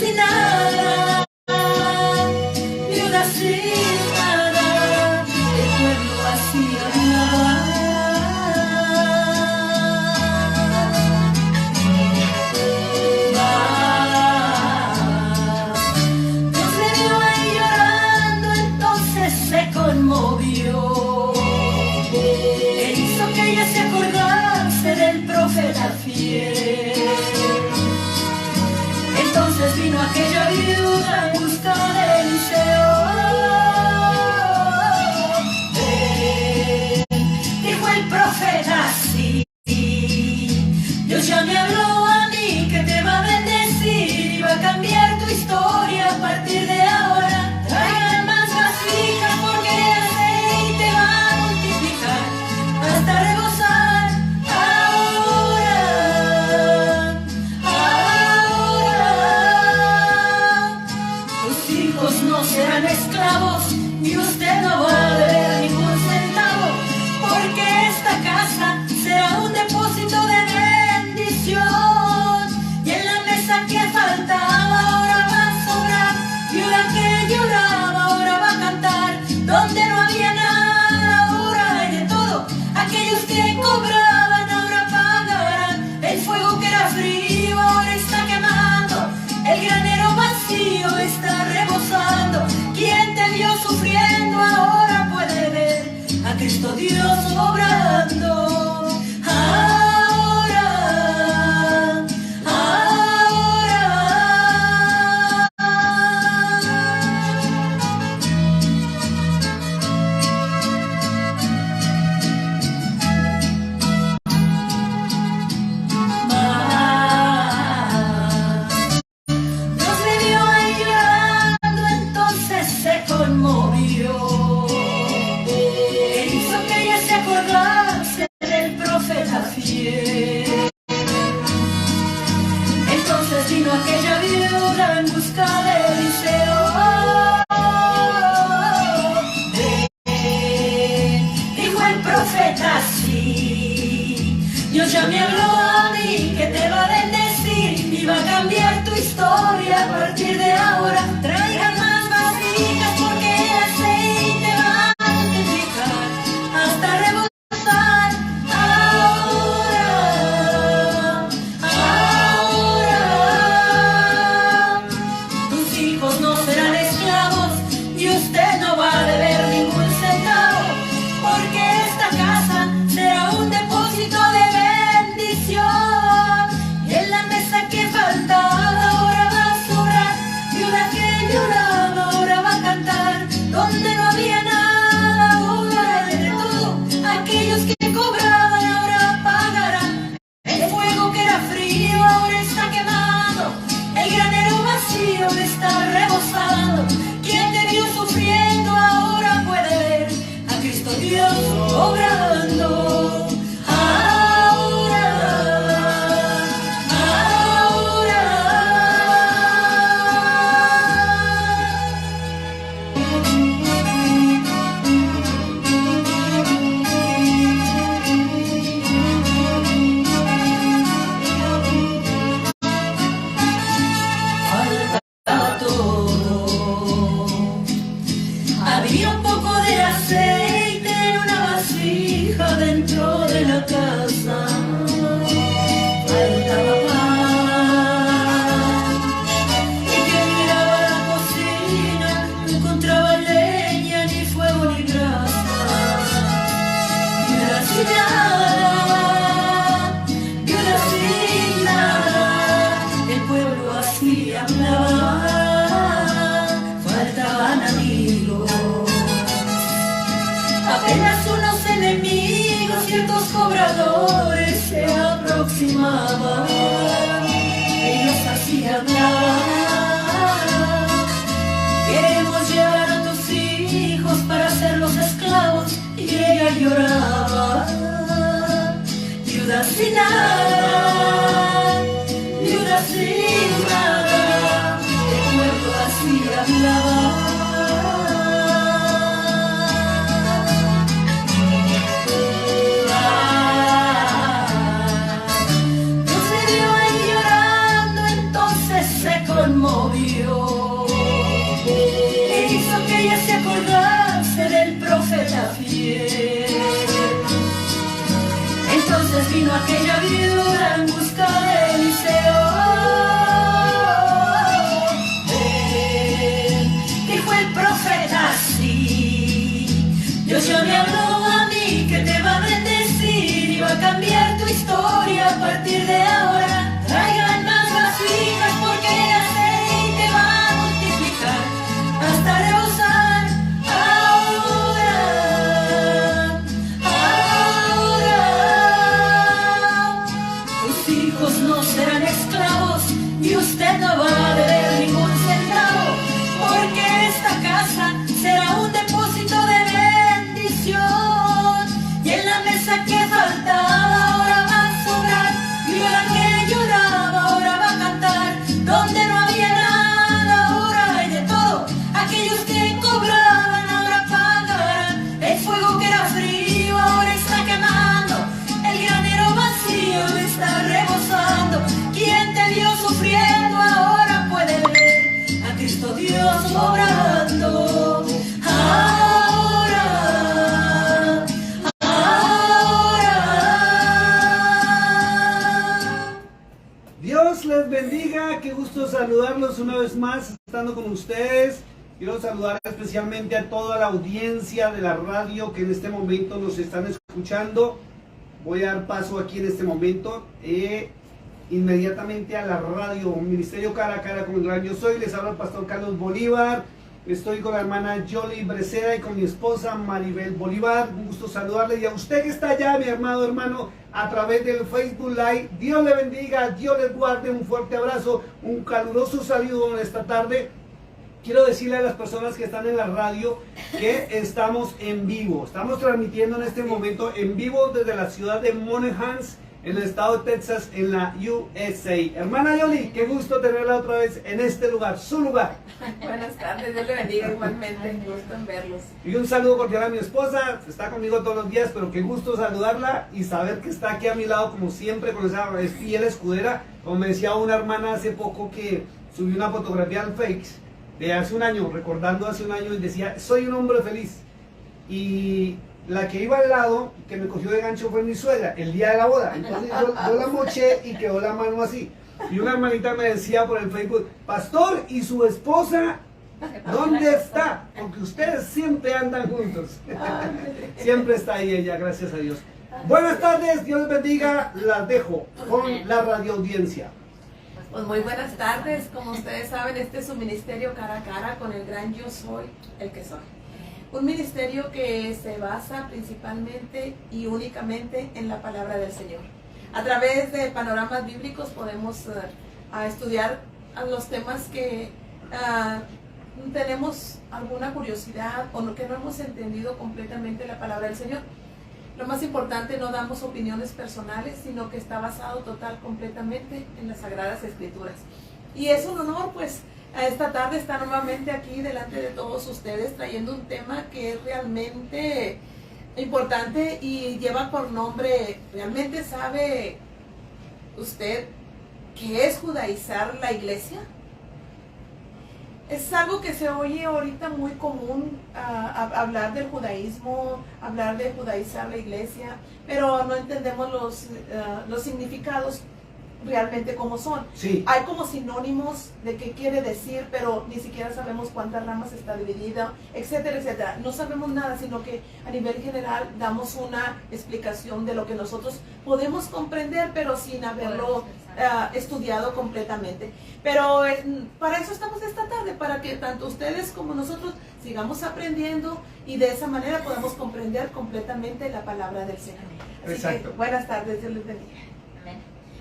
sin nada, viuda sin nada, el pueblo así hablaba. Dios le vio ahí llorando, entonces se conmovió. E hizo que ella se acordase del profeta fiel. Entonces vino aquella viuda en busca de Eliseo. Dijo el profeta así: Dios ya me habló a mí que te va a bendecir y va a cambiar tu historia a partir de ahora. Traigan más vasijas porque el aceite va a multiplicar hasta rebosar. No serán esclavos y usted no va a deber ningún centavo, porque esta casa será un depósito de bendición. Y en la mesa que faltaba ahora va a sobrar, viuda que lloraba ahora va a cantar. Donde no había nada ahora hay de todo, aquellos que cobraban ahora pagarán. El fuego que era frío ahora está quemando, el granero vacío está rebosando. Quien te vio sufriendo ahora puede ver a Cristo Dios obrando. Ahora, ahora. Dios le vio ahí llorando, entonces se conmovió. E hizo que ella se acordase del profeta fiel. Entonces vino aquella viuda en busca de Eliseo. Dijo el profeta así: Dios ya me habló a mí que te va a bendecir y va a cambiar tu historia a partir de ahora. Traigan más vasijas porque el aceite va a multiplicar hasta rebosar. Ahora, ahora. Tus hijos no serán esclavos y usted no va a deber ningún centavo, porque esta casa será un depósito de bendición. Y en la mesa que faltaba ahora va a sobrar, viuda que lloraba ahora va a cantar. Donde no había nada ahora hay de todo, aquellos que cobraban ahora pagarán. El fuego que era frío ahora está quemando, el granero vacío está rebosando. Quien te vio sufriendo ahora puede ver a Cristo Dios obrando. Ahora, ahora. Faltaba todo. Había un poco de aceite en una vasija dentro de la casa. Faltaba pan. Y quien miraba la cocina no encontraba leña, ni fuego, ni brasa. Viuda sin nada, viuda sin nada, el pueblo así hablaba. Faltaban amigos, apenas unos enemigos, ciertos cobradores se aproximaban. Ellos así hablaban: queremos llevar a tus hijos para hacerlos esclavos. Y ella lloraba, viuda sin nada, viuda sin nada, el pueblo así hablaba. Dios le vio ahí llorando, entonces se conmovió. bendiga, qué gusto saludarlos una vez más, estando con ustedes. Quiero saludar especialmente a toda la audiencia de la radio que en este momento nos están escuchando. Voy a dar paso aquí en este momento inmediatamente a la radio, Ministerio Cara a Cara con el Gran Yo Soy. Les habla el pastor Carlos Bolívar. Estoy con la hermana Yoli Breceda y con mi esposa Maribel Bolívar. Un gusto saludarle. Y a usted que está allá, mi amado hermano, a través del Facebook Live, Dios le bendiga, Dios le guarde, un fuerte abrazo, un caluroso saludo en esta tarde. Quiero decirle a las personas que están en la radio que estamos en vivo. Estamos transmitiendo en este momento en vivo desde la ciudad de Monaghan, en el estado de Texas, en la USA. Hermana Yoli, qué gusto tenerla otra vez en este lugar, su lugar. Buenas tardes, Dios le bendiga igualmente, gusto en verlos. Y un saludo cordial a mi esposa, está conmigo todos los días, pero qué gusto saludarla y saber que está aquí a mi lado como siempre con esa fiel escudera. Como me decía una hermana hace poco que subió una fotografía al Face de hace un año, recordando hace un año, y decía, soy un hombre feliz. Y la que iba al lado, que me cogió de gancho, fue mi suegra, el día de la boda. Entonces yo la moché y quedó la mano así. Y una hermanita me decía por el Facebook, pastor, ¿y su esposa dónde está? Porque ustedes siempre andan juntos. Siempre está ahí ella, gracias a Dios. Buenas tardes, Dios les bendiga. Las dejo con la radio audiencia. Pues muy buenas tardes, como ustedes saben, este es su ministerio Cara a Cara con el Gran Yo Soy, el que soy. Un ministerio que se basa principalmente y únicamente en la palabra del Señor. A través de panoramas bíblicos podemos estudiar los temas que tenemos alguna curiosidad o que no hemos entendido completamente la palabra del Señor. Lo más importante, no damos opiniones personales, sino que está basado completamente en las Sagradas Escrituras. Y es un honor, pues, esta tarde estar nuevamente aquí delante de todos ustedes trayendo un tema que es realmente importante y lleva por nombre, ¿realmente sabe usted qué es judaizar la iglesia? Es algo que se oye ahorita muy común, hablar del judaísmo, hablar de judaizar la iglesia, pero no entendemos los significados realmente cómo son. Sí. Hay como sinónimos de qué quiere decir, pero ni siquiera sabemos cuántas ramas está dividida, etcétera, etcétera. No sabemos nada, sino que a nivel general damos una explicación de lo que nosotros podemos comprender, pero sin haberlo estudiado completamente. Pero para eso estamos esta tarde, para que tanto ustedes como nosotros sigamos aprendiendo y de esa manera podamos comprender completamente la palabra del Señor. Así Exacto. que buenas tardes, Dios les bendiga. Amén.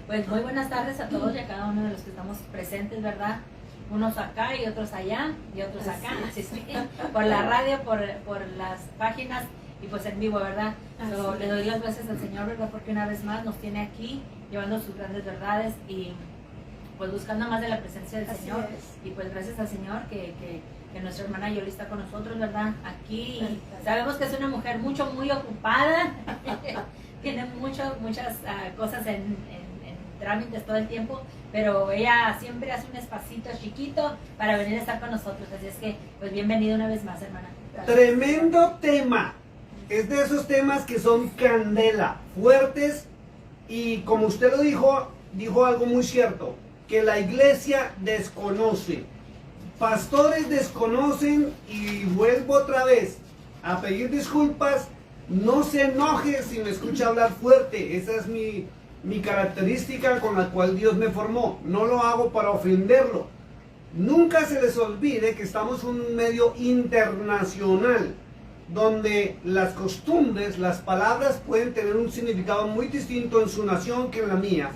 Pues muy buenas tardes a todos y a cada uno de los que estamos presentes, ¿verdad? Unos acá y otros allá y otros acá, así es. Por la radio, por las páginas y pues en vivo, ¿verdad? Le doy las gracias al Señor, ¿verdad? Porque una vez más nos tiene aquí llevando sus grandes verdades y pues buscando más de la presencia del Señor. Y pues gracias al Señor que nuestra hermana Yoli está con nosotros, ¿verdad? Aquí sabemos que es una mujer muy ocupada, tiene muchas cosas en trámites todo el tiempo, pero ella siempre hace un espacito chiquito para venir a estar con nosotros, así es que pues bienvenida una vez más, hermana. Tremendo tema. Es de esos temas que son candela, fuertes, y como usted lo dijo algo muy cierto, que la iglesia desconoce. Pastores desconocen, y vuelvo otra vez a pedir disculpas. No se enoje si me escucha hablar fuerte. Esa es mi característica con la cual Dios me formó. No lo hago para ofenderlo. Nunca se les olvide que estamos en un medio internacional, donde las costumbres, las palabras pueden tener un significado muy distinto en su nación que en la mía.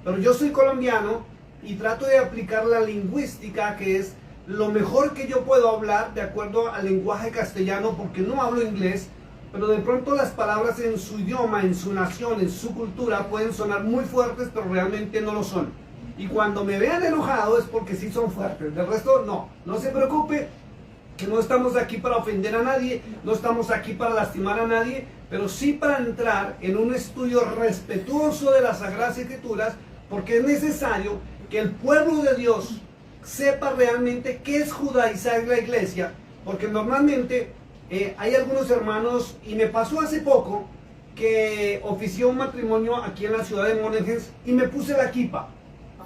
Pero yo soy colombiano y trato de aplicar la lingüística, que es lo mejor que yo puedo hablar de acuerdo al lenguaje castellano, porque no hablo inglés, pero de pronto las palabras en su idioma, en su nación, en su cultura pueden sonar muy fuertes, pero realmente no lo son. Y cuando me vean enojado es porque sí son fuertes, del resto no se preocupe, que no estamos aquí para ofender a nadie, no estamos aquí para lastimar a nadie, pero sí para entrar en un estudio respetuoso de las Sagradas Escrituras, porque es necesario que el pueblo de Dios sepa realmente qué es judaizar la iglesia, porque normalmente hay algunos hermanos, y me pasó hace poco, que ofició un matrimonio aquí en la ciudad de Monaghan y me puse la kipa.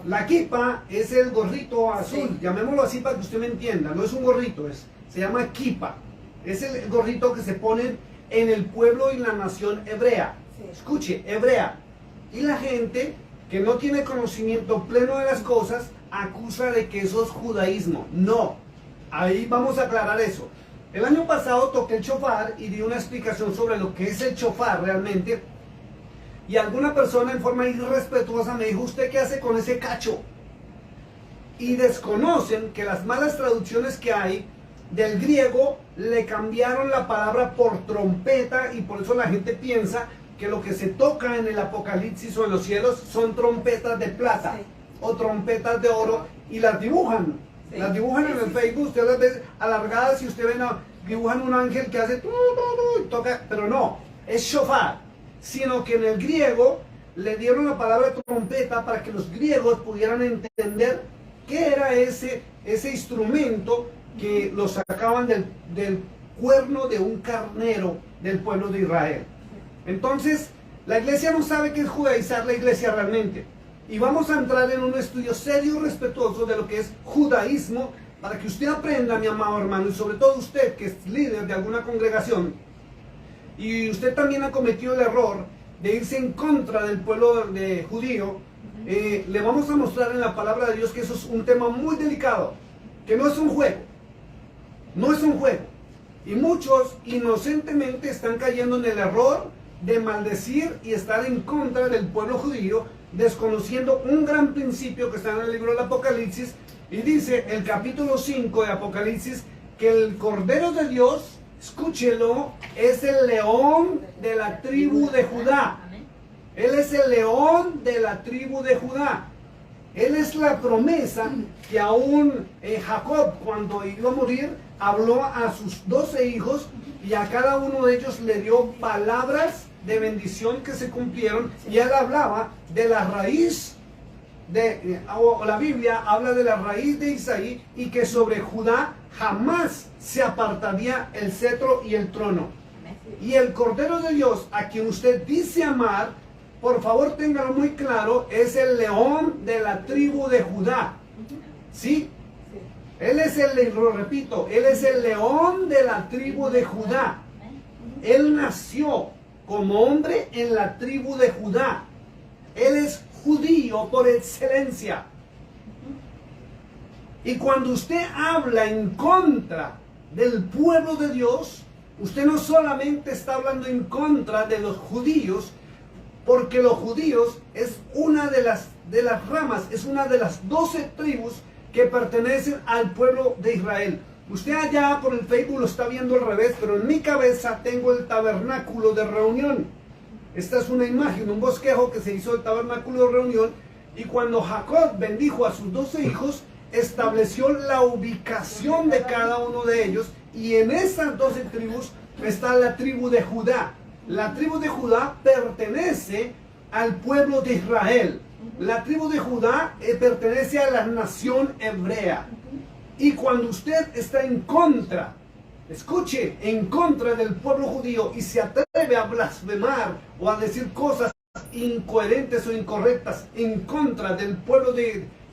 La kipa es el gorrito azul, Sí. llamémoslo así para que usted me entienda, no es un gorrito, se llama kipa. Es el gorrito que se ponen en el pueblo y la nación hebrea. Sí. Escuche, hebrea. Y la gente que no tiene conocimiento pleno de las cosas acusa de que eso es judaísmo. No, ahí vamos a aclarar eso. El año pasado toqué el shofar y di una explicación sobre lo que es el shofar realmente. Y alguna persona en forma irrespetuosa me dijo, ¿usted qué hace con ese cacho? Y desconocen que las malas traducciones que hay del griego le cambiaron la palabra por trompeta y por eso la gente piensa que lo que se toca en el Apocalipsis o en los cielos son trompetas de plata Sí. o trompetas de oro y las dibujan. Sí. Las dibujan Sí, en el sí. Facebook, usted las ve alargadas y usted ve, dibujan un ángel que hace y toca, pero no, es shofar, sino que en el griego le dieron la palabra trompeta para que los griegos pudieran entender qué era ese instrumento que lo sacaban del cuerno de un carnero del pueblo de Israel. Entonces, la iglesia no sabe qué es judaizar la iglesia realmente. Y vamos a entrar en un estudio serio y respetuoso de lo que es judaísmo, para que usted aprenda, mi amado hermano, y sobre todo usted que es líder de alguna congregación, y usted también ha cometido el error de irse en contra del pueblo judío, le vamos a mostrar en la palabra de Dios que eso es un tema muy delicado, que no es un juego, no es un juego. Y muchos inocentemente están cayendo en el error de maldecir y estar en contra del pueblo judío, desconociendo un gran principio que está en el libro del Apocalipsis, y dice el capítulo 5 de Apocalipsis que el Cordero de Dios, escúchelo, es el león de la tribu de Judá. Amén. Él es el león de la tribu de Judá. Él es la promesa que aún Jacob, cuando iba a morir, habló a sus 12 hijos y a cada uno de ellos le dio palabras de bendición que se cumplieron, y él hablaba de la raíz la Biblia habla de la raíz de Isaí, y que sobre Judá jamás se apartaría el cetro y el trono. Y el Cordero de Dios, a quien usted dice amar, por favor téngalo muy claro, es el león de la tribu de Judá. ¿Sí? Él es lo repito, él es el león de la tribu de Judá. Él nació como hombre en la tribu de Judá. Él es judío por excelencia. Y cuando usted habla en contra del pueblo de Dios, usted no solamente está hablando en contra de los judíos, porque los judíos es una de las ramas, es una de las 12 tribus que pertenecen al pueblo de Israel. Usted allá por el Facebook lo está viendo al revés, pero en mi cabeza tengo el tabernáculo de reunión. Esta es una imagen, un bosquejo que se hizo del tabernáculo de reunión, y cuando Jacob bendijo a sus 12 hijos, estableció la ubicación de cada uno de ellos, y en esas 12 tribus está la tribu de Judá. La tribu de Judá pertenece al pueblo de Israel. La tribu de Judá pertenece a la nación hebrea. Y cuando usted está en contra, escuche, en contra del pueblo judío y se atreve a blasfemar o a decir cosas incoherentes o incorrectas en contra del pueblo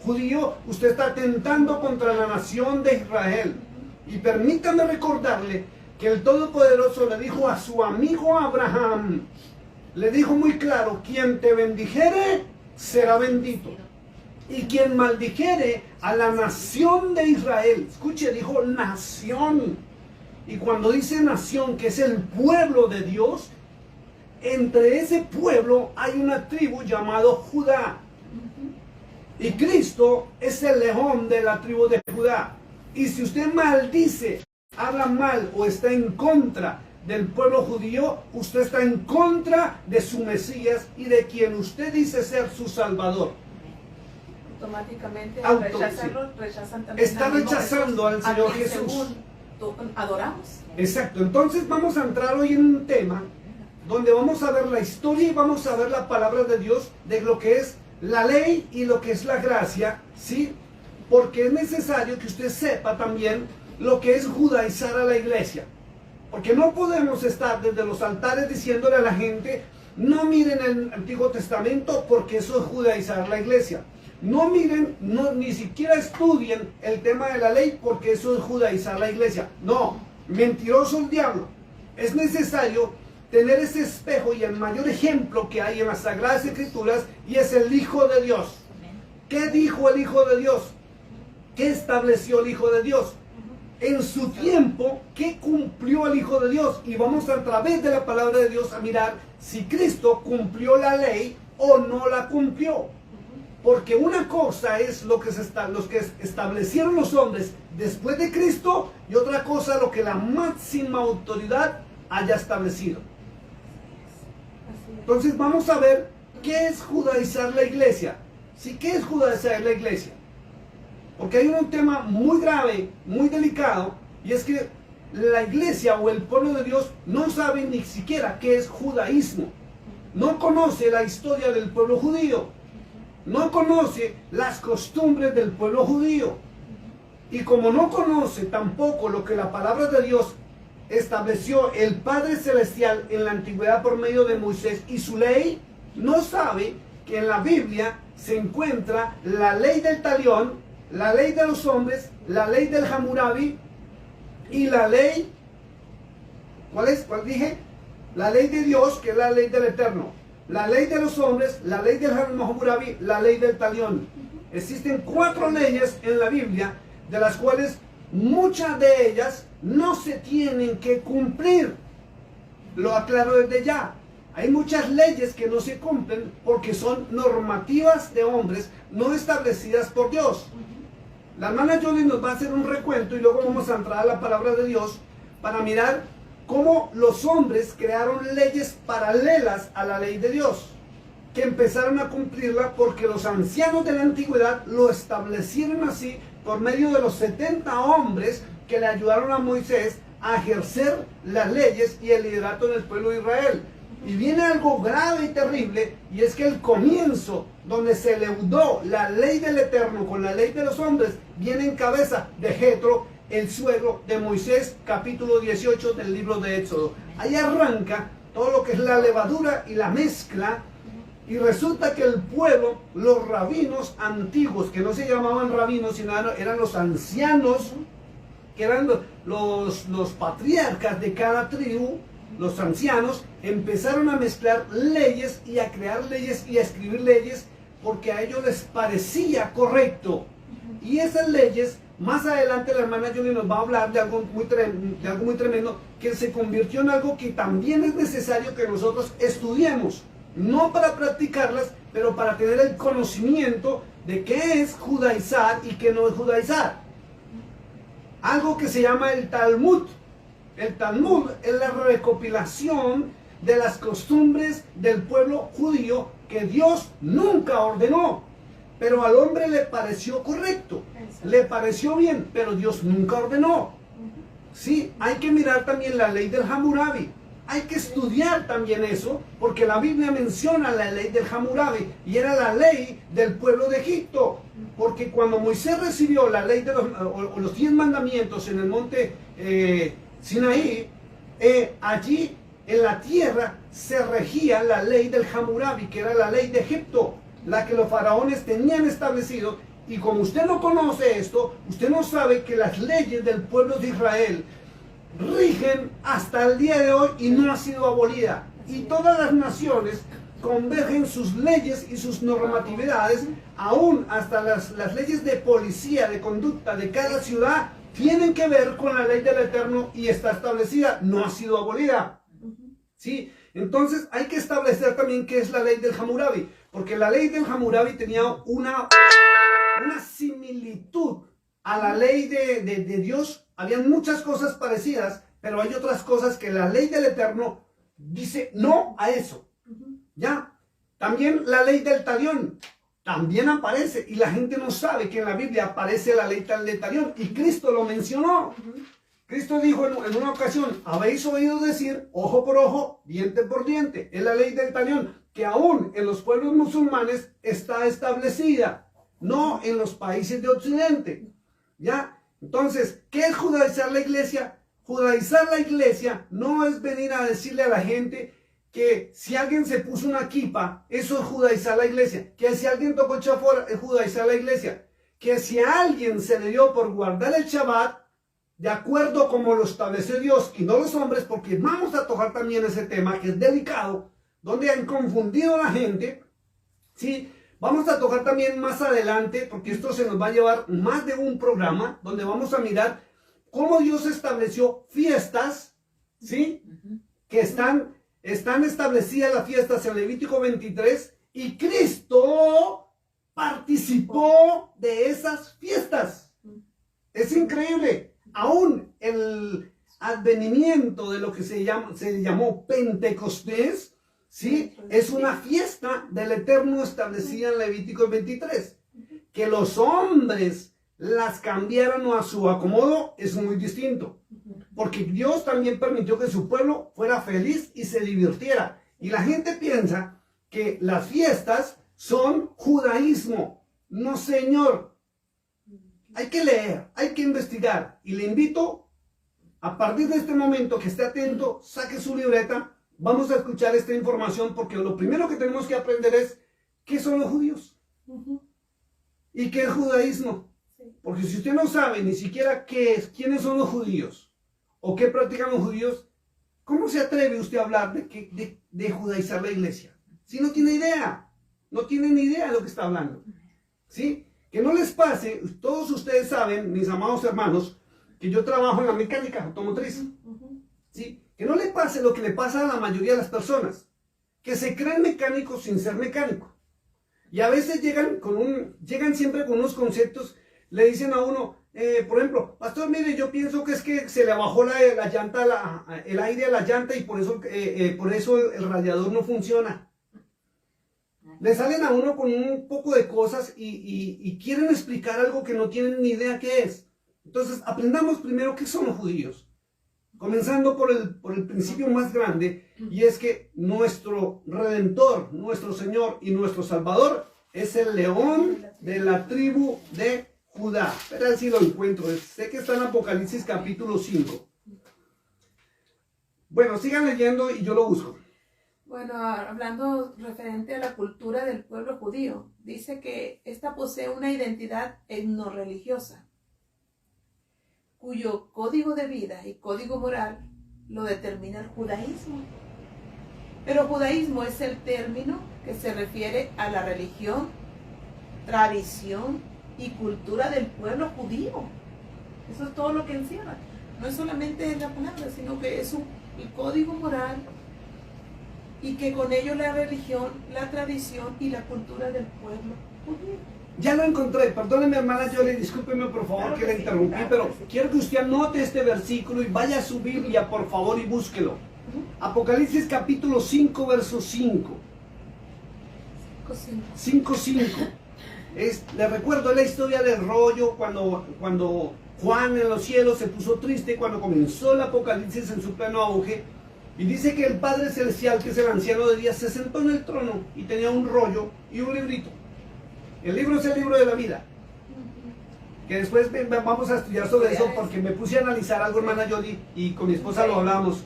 judío, usted está atentando contra la nación de Israel. Y permítame recordarle que el Todopoderoso le dijo a su amigo Abraham, le dijo muy claro, quien te bendijere será bendito, y quien maldijere a la nación de Israel, escuche, dijo nación. Y cuando dice nación, que es el pueblo de Dios, entre ese pueblo hay una tribu llamado Judá. Y Cristo es el león de la tribu de Judá. Y si usted maldice, habla mal o está en contra del pueblo judío, usted está en contra de su Mesías y de quien usted dice ser su Salvador. Automáticamente Sí. rechazan también Está al mismo rechazando al Jesús, Señor a quien Jesús. según adoramos. Exacto, entonces vamos a entrar hoy en un tema donde vamos a ver la historia y vamos a ver la palabra de Dios de lo que es la ley y lo que es la gracia, ¿sí? Porque es necesario que usted sepa también lo que es judaizar a la iglesia. Porque no podemos estar desde los altares diciéndole a la gente, no miren el Antiguo Testamento porque eso es judaizar la iglesia. no miren, ni siquiera estudien el tema de la ley, porque eso es judaizar la iglesia. No, mentiroso el diablo. Es necesario tener ese espejo, y el mayor ejemplo que hay en las Sagradas Escrituras, y es el Hijo de Dios. ¿Qué dijo el Hijo de Dios? ¿Qué estableció el Hijo de Dios? En su tiempo, ¿qué cumplió el Hijo de Dios? Y vamos a través de la palabra de Dios a mirar si Cristo cumplió la ley o no la cumplió. Porque una cosa es los que establecieron los hombres después de Cristo, y otra cosa lo que la máxima autoridad haya establecido. Entonces vamos a ver qué es judaizar la iglesia. ¿Sí? ¿Qué es judaizar la iglesia? Porque hay un tema muy grave, muy delicado, y es que la iglesia o el pueblo de Dios no sabe ni siquiera qué es judaísmo. No conoce la historia del pueblo judío. No conoce las costumbres del pueblo judío. Y como no conoce tampoco lo que la palabra de Dios estableció el Padre Celestial en la antigüedad por medio de Moisés y su ley, no sabe que en la Biblia se encuentra la ley del talión, la ley de los hombres, la ley del Hammurabi y la ley, ¿cuál es? ¿Cuál dije? La ley de Dios, que es la ley del Eterno. La ley de los hombres, la ley del Hammurabi, la ley del talión. Existen 4 leyes en la Biblia, de las cuales muchas de ellas no se tienen que cumplir. Lo aclaro desde ya. Hay muchas leyes que no se cumplen porque son normativas de hombres no establecidas por Dios. La hermana Jolie nos va a hacer un recuento y luego vamos a entrar a la palabra de Dios para mirar cómo los hombres crearon leyes paralelas a la ley de Dios, que empezaron a cumplirla porque los ancianos de la antigüedad lo establecieron así por medio de los 70 hombres que le ayudaron a Moisés a ejercer las leyes y el liderato en el pueblo de Israel. Y viene algo grave y terrible, y es que el comienzo, donde se leudó la ley del Eterno con la ley de los hombres, viene en cabeza de Jetro, el suegro de Moisés, capítulo 18 del libro de Éxodo. Ahí arranca todo lo que es la levadura y la mezcla, y resulta que el pueblo, los rabinos antiguos, que no se llamaban rabinos, sino eran los ancianos, que eran los patriarcas de cada tribu, los ancianos, empezaron a mezclar leyes y a crear leyes y a escribir leyes porque a ellos les parecía correcto. Y esas leyes, más adelante la hermana Jolie nos va a hablar de algo muy tremendo, que se convirtió en algo que también es necesario que nosotros estudiemos, no para practicarlas, pero para tener el conocimiento de qué es judaizar y qué no es judaizar. Algo que se llama el Talmud. El Talmud es la recopilación de las costumbres del pueblo judío que Dios nunca ordenó, pero al hombre le pareció correcto, le pareció bien, pero Dios nunca ordenó. Sí, hay que mirar también la ley del Hammurabi, hay que estudiar también eso, porque la Biblia menciona la ley del Hammurabi, y era la ley del pueblo de Egipto, porque cuando Moisés recibió la ley de los 10 mandamientos en el monte Sinaí, allí en la tierra se regía la ley del Hammurabi, que era la ley de Egipto, la que los faraones tenían establecido. Y como usted no conoce esto, usted no sabe que las leyes del pueblo de Israel rigen hasta el día de hoy y no ha sido abolida. Y todas las naciones convergen sus leyes y sus normatividades, aún hasta las leyes de policía, de conducta de cada ciudad, tienen que ver con la ley del Eterno y está establecida, no ha sido abolida. ¿Sí? Entonces hay que establecer también qué es la ley del Hammurabi, porque la ley del Hammurabi tenía una similitud a la ley de Dios. Habían muchas cosas parecidas, pero hay otras cosas que la ley del Eterno dice no a eso. ¿Ya? También la ley del talión también aparece, y la gente no sabe que en la Biblia aparece la ley del talión, y Cristo lo mencionó. Cristo dijo en una ocasión: habéis oído decir ojo por ojo, diente por diente. Es la ley del talión, que aún en los pueblos musulmanes está establecida, no en los países de Occidente. ¿Ya? Entonces, ¿qué es judaizar la iglesia? Judaizar la iglesia no es venir a decirle a la gente que si alguien se puso una kipa, eso es judaizar la iglesia. Que si alguien tocó chafora, es judaizar la iglesia. Que si a alguien se le dio por guardar el Shabbat, de acuerdo como lo estableció Dios y no los hombres, porque vamos a tocar también ese tema que es delicado, donde han confundido a la gente, ¿sí? Vamos a tocar también más adelante, porque esto se nos va a llevar más de un programa, donde vamos a mirar cómo Dios estableció fiestas, ¿sí? Que están establecidas las fiestas en Levítico 23, y Cristo participó de esas fiestas. Es increíble. Aún el advenimiento de lo que se llamó Pentecostés, ¿sí? Es una fiesta del Eterno establecida en Levítico 23. Que los hombres las cambiaran a su acomodo es muy distinto. Porque Dios también permitió que su pueblo fuera feliz y se divirtiera. Y la gente piensa que las fiestas son judaísmo. No, señor. Hay que leer, hay que investigar. Y le invito, a partir de este momento, que esté atento, saque su libreta. Vamos a escuchar esta información, porque lo primero que tenemos que aprender es qué son los judíos y qué es judaísmo. Porque si usted no sabe ni siquiera quiénes son los judíos o qué practican los judíos, ¿cómo se atreve usted a hablar de judaizar la iglesia? Si no tiene idea, no tiene ni idea de lo que está hablando. ¿Sí? Que no les pase, todos ustedes saben, mis amados hermanos, que yo trabajo en la mecánica automotriz. ¿Sí? Que no le pase lo que le pasa a la mayoría de las personas, que se creen mecánicos sin ser mecánicos. Y a veces llegan siempre con unos conceptos, le dicen a uno, por ejemplo, pastor, mire, yo pienso que es que se le bajó la llanta, el aire a la llanta, y por eso el radiador no funciona. Le salen a uno con un poco de cosas y quieren explicar algo que no tienen ni idea qué es. Entonces, aprendamos primero qué son los judíos. Comenzando por el principio más grande, y es que nuestro Redentor, nuestro Señor y nuestro Salvador es el león de la tribu de Judá. Pero así lo encuentro. Sé que está en Apocalipsis capítulo 5. Bueno, sigan leyendo y yo lo busco. Bueno, hablando referente a la cultura del pueblo judío, dice que ésta posee una identidad etnorreligiosa, cuyo código de vida y código moral lo determina el judaísmo. Pero judaísmo es el término que se refiere a la religión, tradición y cultura del pueblo judío. Eso es todo lo que encierra. No es solamente la palabra, sino que es el código moral, y que con ello la religión, la tradición y la cultura del pueblo judío. Ya lo encontré, perdóneme hermana Yoli, discúlpeme por favor Claro que que le sí, interrumpí, claro pero que sí. quiero que usted anote este versículo y vaya a su Biblia por favor y búsquelo. Apocalipsis capítulo 5, verso 5. 5:5. Le recuerdo la historia del rollo cuando Juan en los cielos se puso triste cuando comenzó el Apocalipsis en su pleno auge. Y dice que el Padre Celestial, que es el anciano de días, se sentó en el trono y tenía un rollo y un librito. El libro es el libro de la vida. Que después vamos a estudiar sobre eso, porque me puse a analizar algo, hermana Yoli, y con mi esposa lo hablábamos.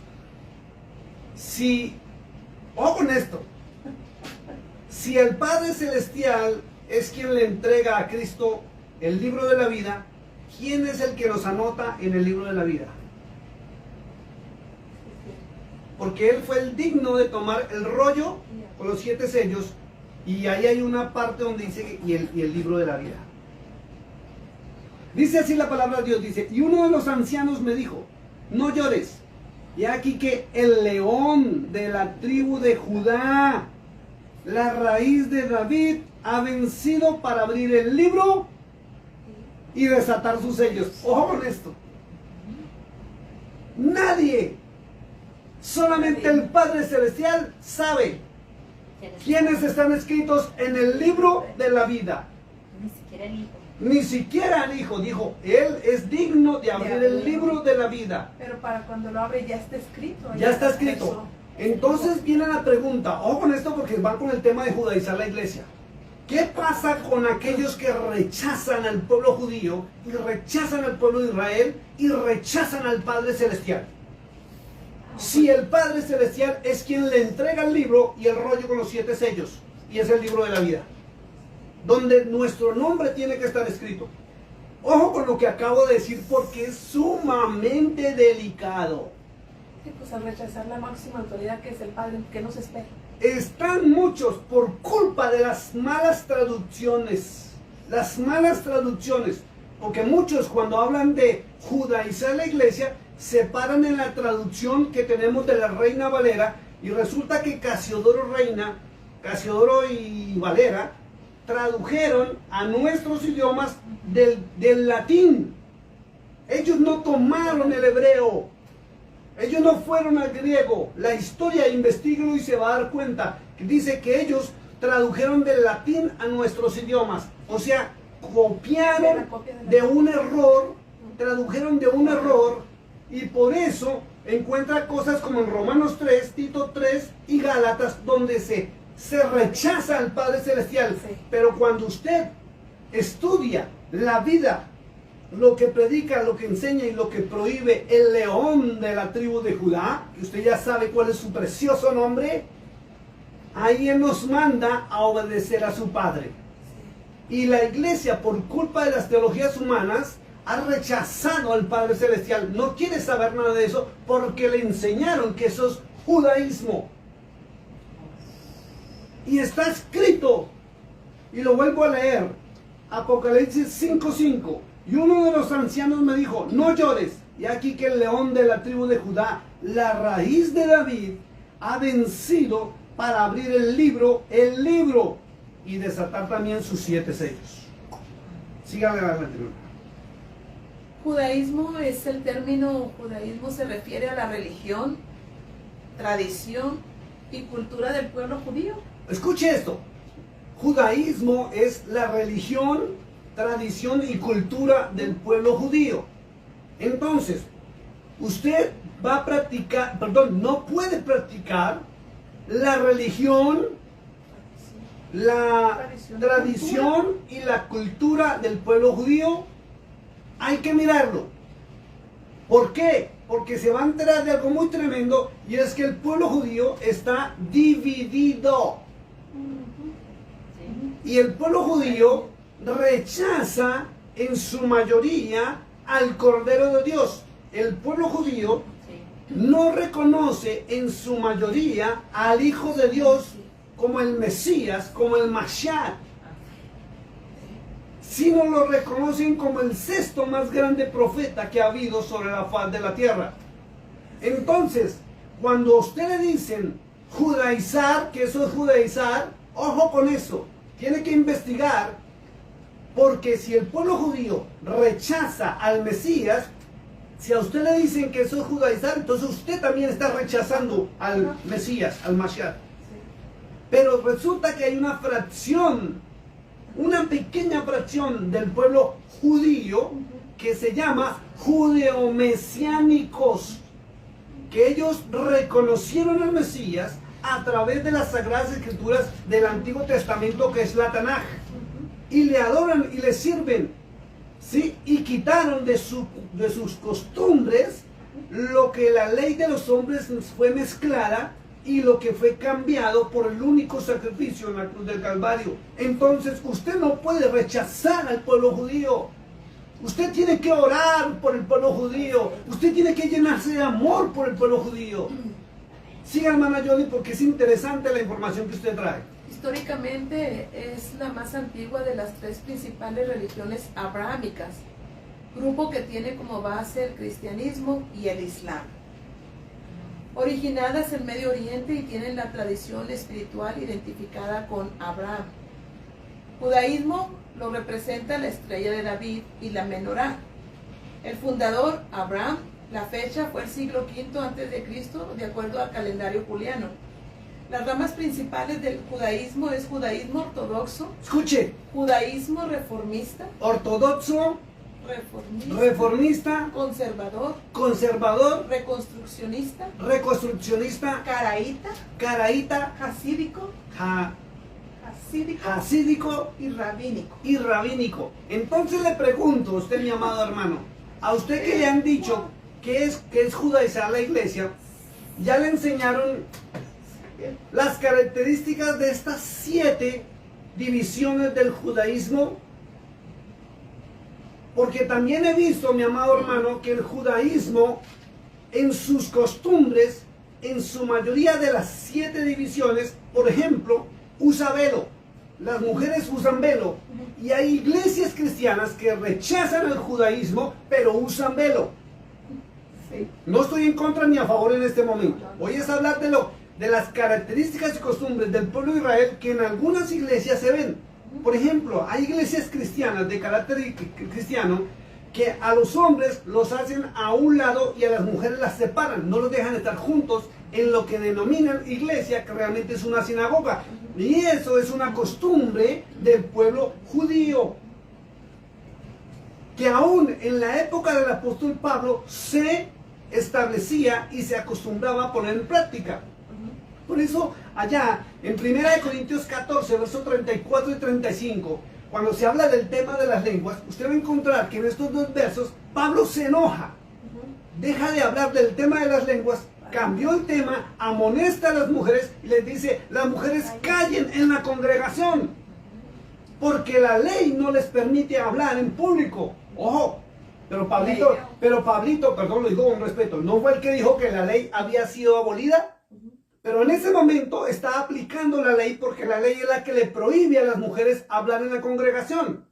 Ojo con esto, si el Padre Celestial es quien le entrega a Cristo el libro de la vida, ¿quién es el que nos anota en el libro de la vida? Porque Él fue el digno de tomar el rollo con los 7 sellos, y ahí hay una parte donde dice y el libro de la vida. Dice así la palabra de Dios, dice, y uno de los ancianos me dijo, no llores, y aquí que el león de la tribu de Judá, la raíz de David, ha vencido para abrir el libro y desatar sus sellos. Ojo con esto. Nadie, solamente el Padre Celestial sabe quiénes están escritos en el libro de la vida. Ni siquiera el hijo. Ni siquiera el Hijo. Dijo, Él es digno de abrir el libro de la vida. Pero para cuando lo abre ya está escrito. Ya está escrito. Entonces viene la pregunta, ojo con esto porque van con el tema de judaizar la iglesia. ¿Qué pasa con aquellos que rechazan al pueblo judío, y rechazan al pueblo de Israel, y rechazan al Padre Celestial? si el Padre Celestial es quien le entrega el libro y el rollo con los 7 sellos? Y es el libro de la vida, donde nuestro nombre tiene que estar escrito. Ojo con lo que acabo de decir porque es sumamente delicado. Sí, pues al rechazar la máxima autoridad que es el Padre, ¿qué nos espera? Están muchos por culpa de las malas traducciones. Las malas traducciones. Porque muchos cuando hablan de judaizar la iglesia, se paran en la traducción que tenemos de la Reina Valera. Y resulta que Casiodoro y Valera tradujeron a nuestros idiomas del latín. Ellos no tomaron el hebreo. Ellos no fueron al griego. La historia, investíguelo y se va a dar cuenta. Dice que ellos tradujeron del latín a nuestros idiomas. O sea, copiaron de un error, tradujeron de un error, y por eso encuentra cosas como en Romanos 3, Tito 3 y Gálatas, donde se rechaza al Padre Celestial. Sí. Pero cuando usted estudia la vida, lo que predica, lo que enseña y lo que prohíbe el león de la tribu de Judá, que usted ya sabe cuál es su precioso nombre, ahí Él nos manda a obedecer a su Padre. Y la iglesia, por culpa de las teologías humanas, ha rechazado al Padre Celestial. No quiere saber nada de eso porque le enseñaron que eso es judaísmo. Y está escrito, y lo vuelvo a leer, Apocalipsis 5:5. Y uno de los ancianos me dijo, no llores. Y aquí que el león de la tribu de Judá, la raíz de David, ha vencido para abrir el libro, y desatar también sus 7 sellos. Síganle adelante. Judaísmo es el término, judaísmo se refiere a la religión, tradición y cultura del pueblo judío. Escuche esto. Judaísmo es la religión, tradición y cultura del pueblo judío. Entonces, usted va a practicar, no puede practicar la religión, la tradición y la cultura del pueblo judío. Hay que mirarlo. ¿Por qué? Porque se va a enterar de algo muy tremendo, y es que el pueblo judío está dividido. Y el pueblo judío rechaza en su mayoría al Cordero de Dios. El pueblo judío no reconoce en su mayoría al Hijo de Dios como el Mesías, como el Mashiach, sino lo reconocen como el 6º más grande profeta que ha habido sobre la faz de la tierra. Entonces, cuando a usted le dicen judaizar, que eso es judaizar, ojo con eso, tiene que investigar, porque si el pueblo judío rechaza al Mesías, si a usted le dicen que eso es judaizar, entonces usted también está rechazando al Mesías, al Mashiach. Pero resulta que hay una fracción, una pequeña fracción del pueblo judío que se llama judeomesiánicos, que ellos reconocieron al Mesías a través de las Sagradas Escrituras del Antiguo Testamento, que es la Tanaj, y le adoran y le sirven, ¿sí? Y quitaron de sus costumbres lo que la ley de los hombres fue mezclada y lo que fue cambiado por el único sacrificio en la cruz del Calvario. Entonces usted no puede rechazar al pueblo judío. Usted tiene que orar por el pueblo judío. Usted tiene que llenarse de amor por el pueblo judío. Siga, hermana Johnny, porque es interesante la información que usted trae. Históricamente es la más antigua de las 3 principales religiones abrahámicas, grupo que tiene como base el cristianismo y el islam. Originadas en Medio Oriente y tienen la tradición espiritual identificada con Abraham. Judaísmo lo representa la estrella de David y la menorá. El fundador, Abraham, la fecha fue el siglo V a.C., de acuerdo al calendario juliano. Las ramas principales del judaísmo es judaísmo ortodoxo, Escuche, judaísmo reformista, ortodoxo, reformista, conservador, reconstruccionista, caraíta, hasídico y rabínico. Entonces le pregunto a usted, mi amado hermano, a usted que le han dicho que es judaizar la iglesia, ya le enseñaron las características de estas 7 divisiones del judaísmo, porque también he visto, mi amado hermano, que el judaísmo en sus costumbres, en su mayoría de las 7 divisiones, por ejemplo, usa velo. Las mujeres usan velo. Y hay iglesias cristianas que rechazan el judaísmo, pero usan velo. No estoy en contra ni a favor en este momento. Voy a hablar de las características y costumbres del pueblo de Israel que en algunas iglesias se ven. Por ejemplo, hay iglesias cristianas de carácter cristiano que a los hombres los hacen a un lado y a las mujeres las separan, no los dejan estar juntos en lo que denominan iglesia, que realmente es una sinagoga. Y eso es una costumbre del pueblo judío, que aún en la época del apóstol Pablo se establecía y se acostumbraba a poner en práctica. Por eso allá en 1 Corintios 14, versos 34 y 35, cuando se habla del tema de las lenguas, usted va a encontrar que en estos 2 versos Pablo se enoja, deja de hablar del tema de las lenguas, cambió el tema, amonesta a las mujeres y les dice: las mujeres callen en la congregación, porque la ley no les permite hablar en público. Ojo, pero Pablito, perdón, lo digo con respeto, ¿no fue el que dijo que la ley había sido abolida? Pero en ese momento está aplicando la ley, porque la ley es la que le prohíbe a las mujeres hablar en la congregación.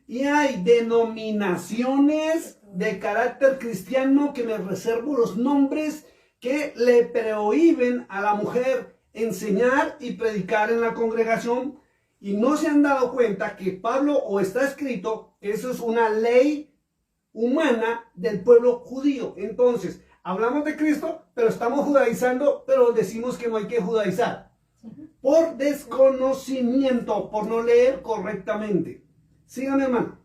Y hay denominaciones de carácter cristiano, que me reservo los nombres, que le prohíben a la mujer enseñar y predicar en la congregación, y no se han dado cuenta que Pablo, o está escrito, que eso es una ley humana del pueblo judío. Entonces, hablamos de Cristo, pero estamos judaizando, pero decimos que no hay que judaizar. Por desconocimiento, por no leer correctamente. Síganme, hermano.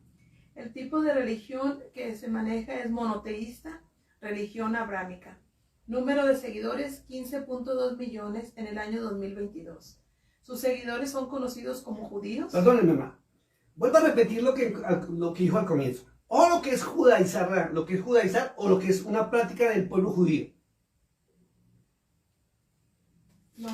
El tipo de religión que se maneja es monoteísta, religión abrámica. Número de seguidores, 15.2 millones en el año 2022. Sus seguidores son conocidos como judíos. Perdónenme, hermano. Vuelvo a repetir lo que dijo al comienzo. O lo que es judaizar, o lo que es una práctica del pueblo judío. No,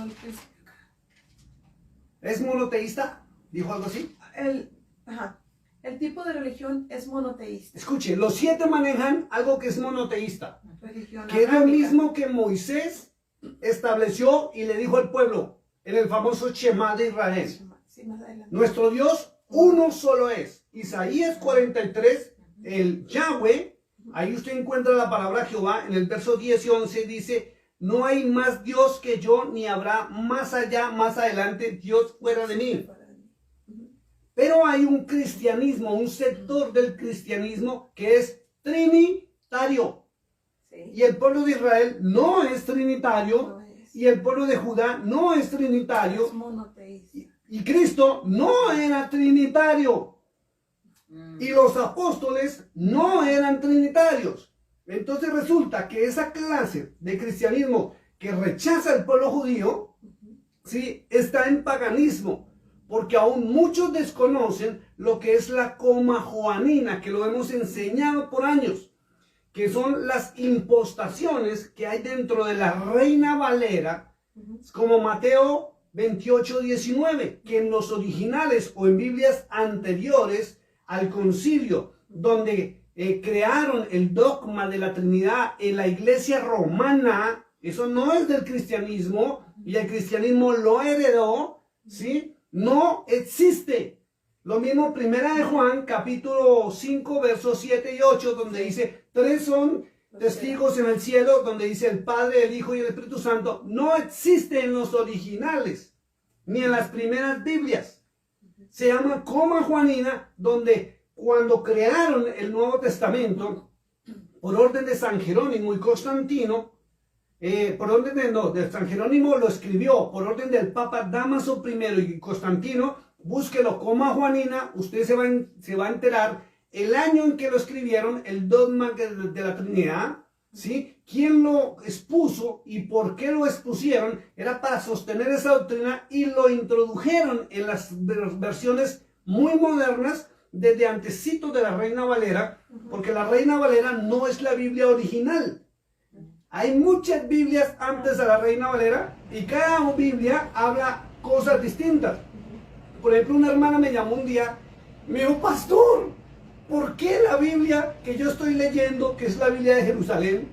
¿Es monoteísta? ¿Dijo algo así? El tipo de religión es monoteísta. Escuche, los 7 manejan algo que es monoteísta. Religión Que es lo abrámica. mismo que Moisés estableció y le dijo al pueblo en el famoso Shema de Israel. Sí, más adelante. Nuestro Dios uno solo es. Isaías 43, el Yahweh, ahí usted encuentra la palabra Jehová, en el verso 10 y 11 dice: no hay más Dios que yo, ni habrá más allá, más adelante, Dios fuera de mí. Pero hay un cristianismo, un sector del cristianismo que es trinitario. Sí. Y el pueblo de Israel no es trinitario, No es. y el pueblo de Judá no es trinitario, Es monoteísta. y Cristo no era trinitario. Y los apóstoles no eran trinitarios. Entonces resulta que esa clase de cristianismo que rechaza al pueblo judío, ¿sí?, está en paganismo, porque aún muchos desconocen lo que es la coma joanina, que lo hemos enseñado por años, que son las impostaciones que hay dentro de la Reina Valera, como Mateo 28:19, que en los originales o en Biblias anteriores al concilio, donde crearon el dogma de la Trinidad en la iglesia romana, eso no es del cristianismo, y el cristianismo lo heredó, ¿sí? No existe. Lo mismo 1 de Juan, capítulo 5, versos 7 y 8, donde dice: 3 son testigos en el cielo, donde dice el Padre, el Hijo y el Espíritu Santo. No existe en los originales, ni en las primeras Biblias. Se llama coma juanina, donde cuando crearon el Nuevo Testamento, por orden de San Jerónimo y Constantino, de San Jerónimo lo escribió, por orden del Papa Dámaso I y Constantino, búsquelo, coma juanina, usted se va a enterar el año en que lo escribieron, el dogma de la Trinidad, ¿sí? ¿Quién lo expuso y por qué lo expusieron? Era para sostener esa doctrina, y lo introdujeron en las versiones muy modernas, desde antecito de la Reina Valera, porque la Reina Valera no es la Biblia original. Hay muchas Biblias antes de la Reina Valera y cada Biblia habla cosas distintas. Por ejemplo, una hermana me llamó un día, me dijo, pastor, ¿por qué la Biblia que yo estoy leyendo, que es la Biblia de Jerusalén,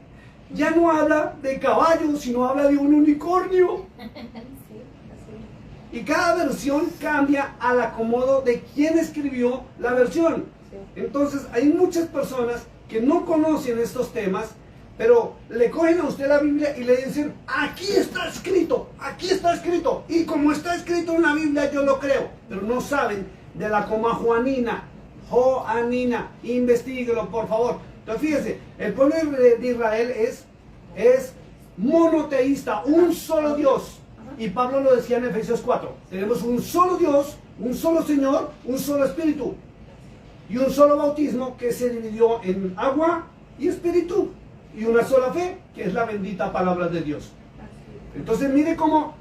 ya no habla de caballos, sino habla de un unicornio? Y cada versión cambia al acomodo de quien escribió la versión. Entonces hay muchas personas que no conocen estos temas, pero le cogen a usted la Biblia y le dicen, aquí está escrito, y como está escrito en la Biblia yo lo creo, pero no saben de la coma Joanina, investíguelo por favor. Entonces fíjese, el pueblo de Israel es monoteísta, un solo Dios, y Pablo lo decía en Efesios 4, tenemos un solo Dios, un solo Señor, un solo Espíritu, y un solo bautismo que se dividió en agua y Espíritu, y una sola fe, que es la bendita palabra de Dios. Entonces mire cómo,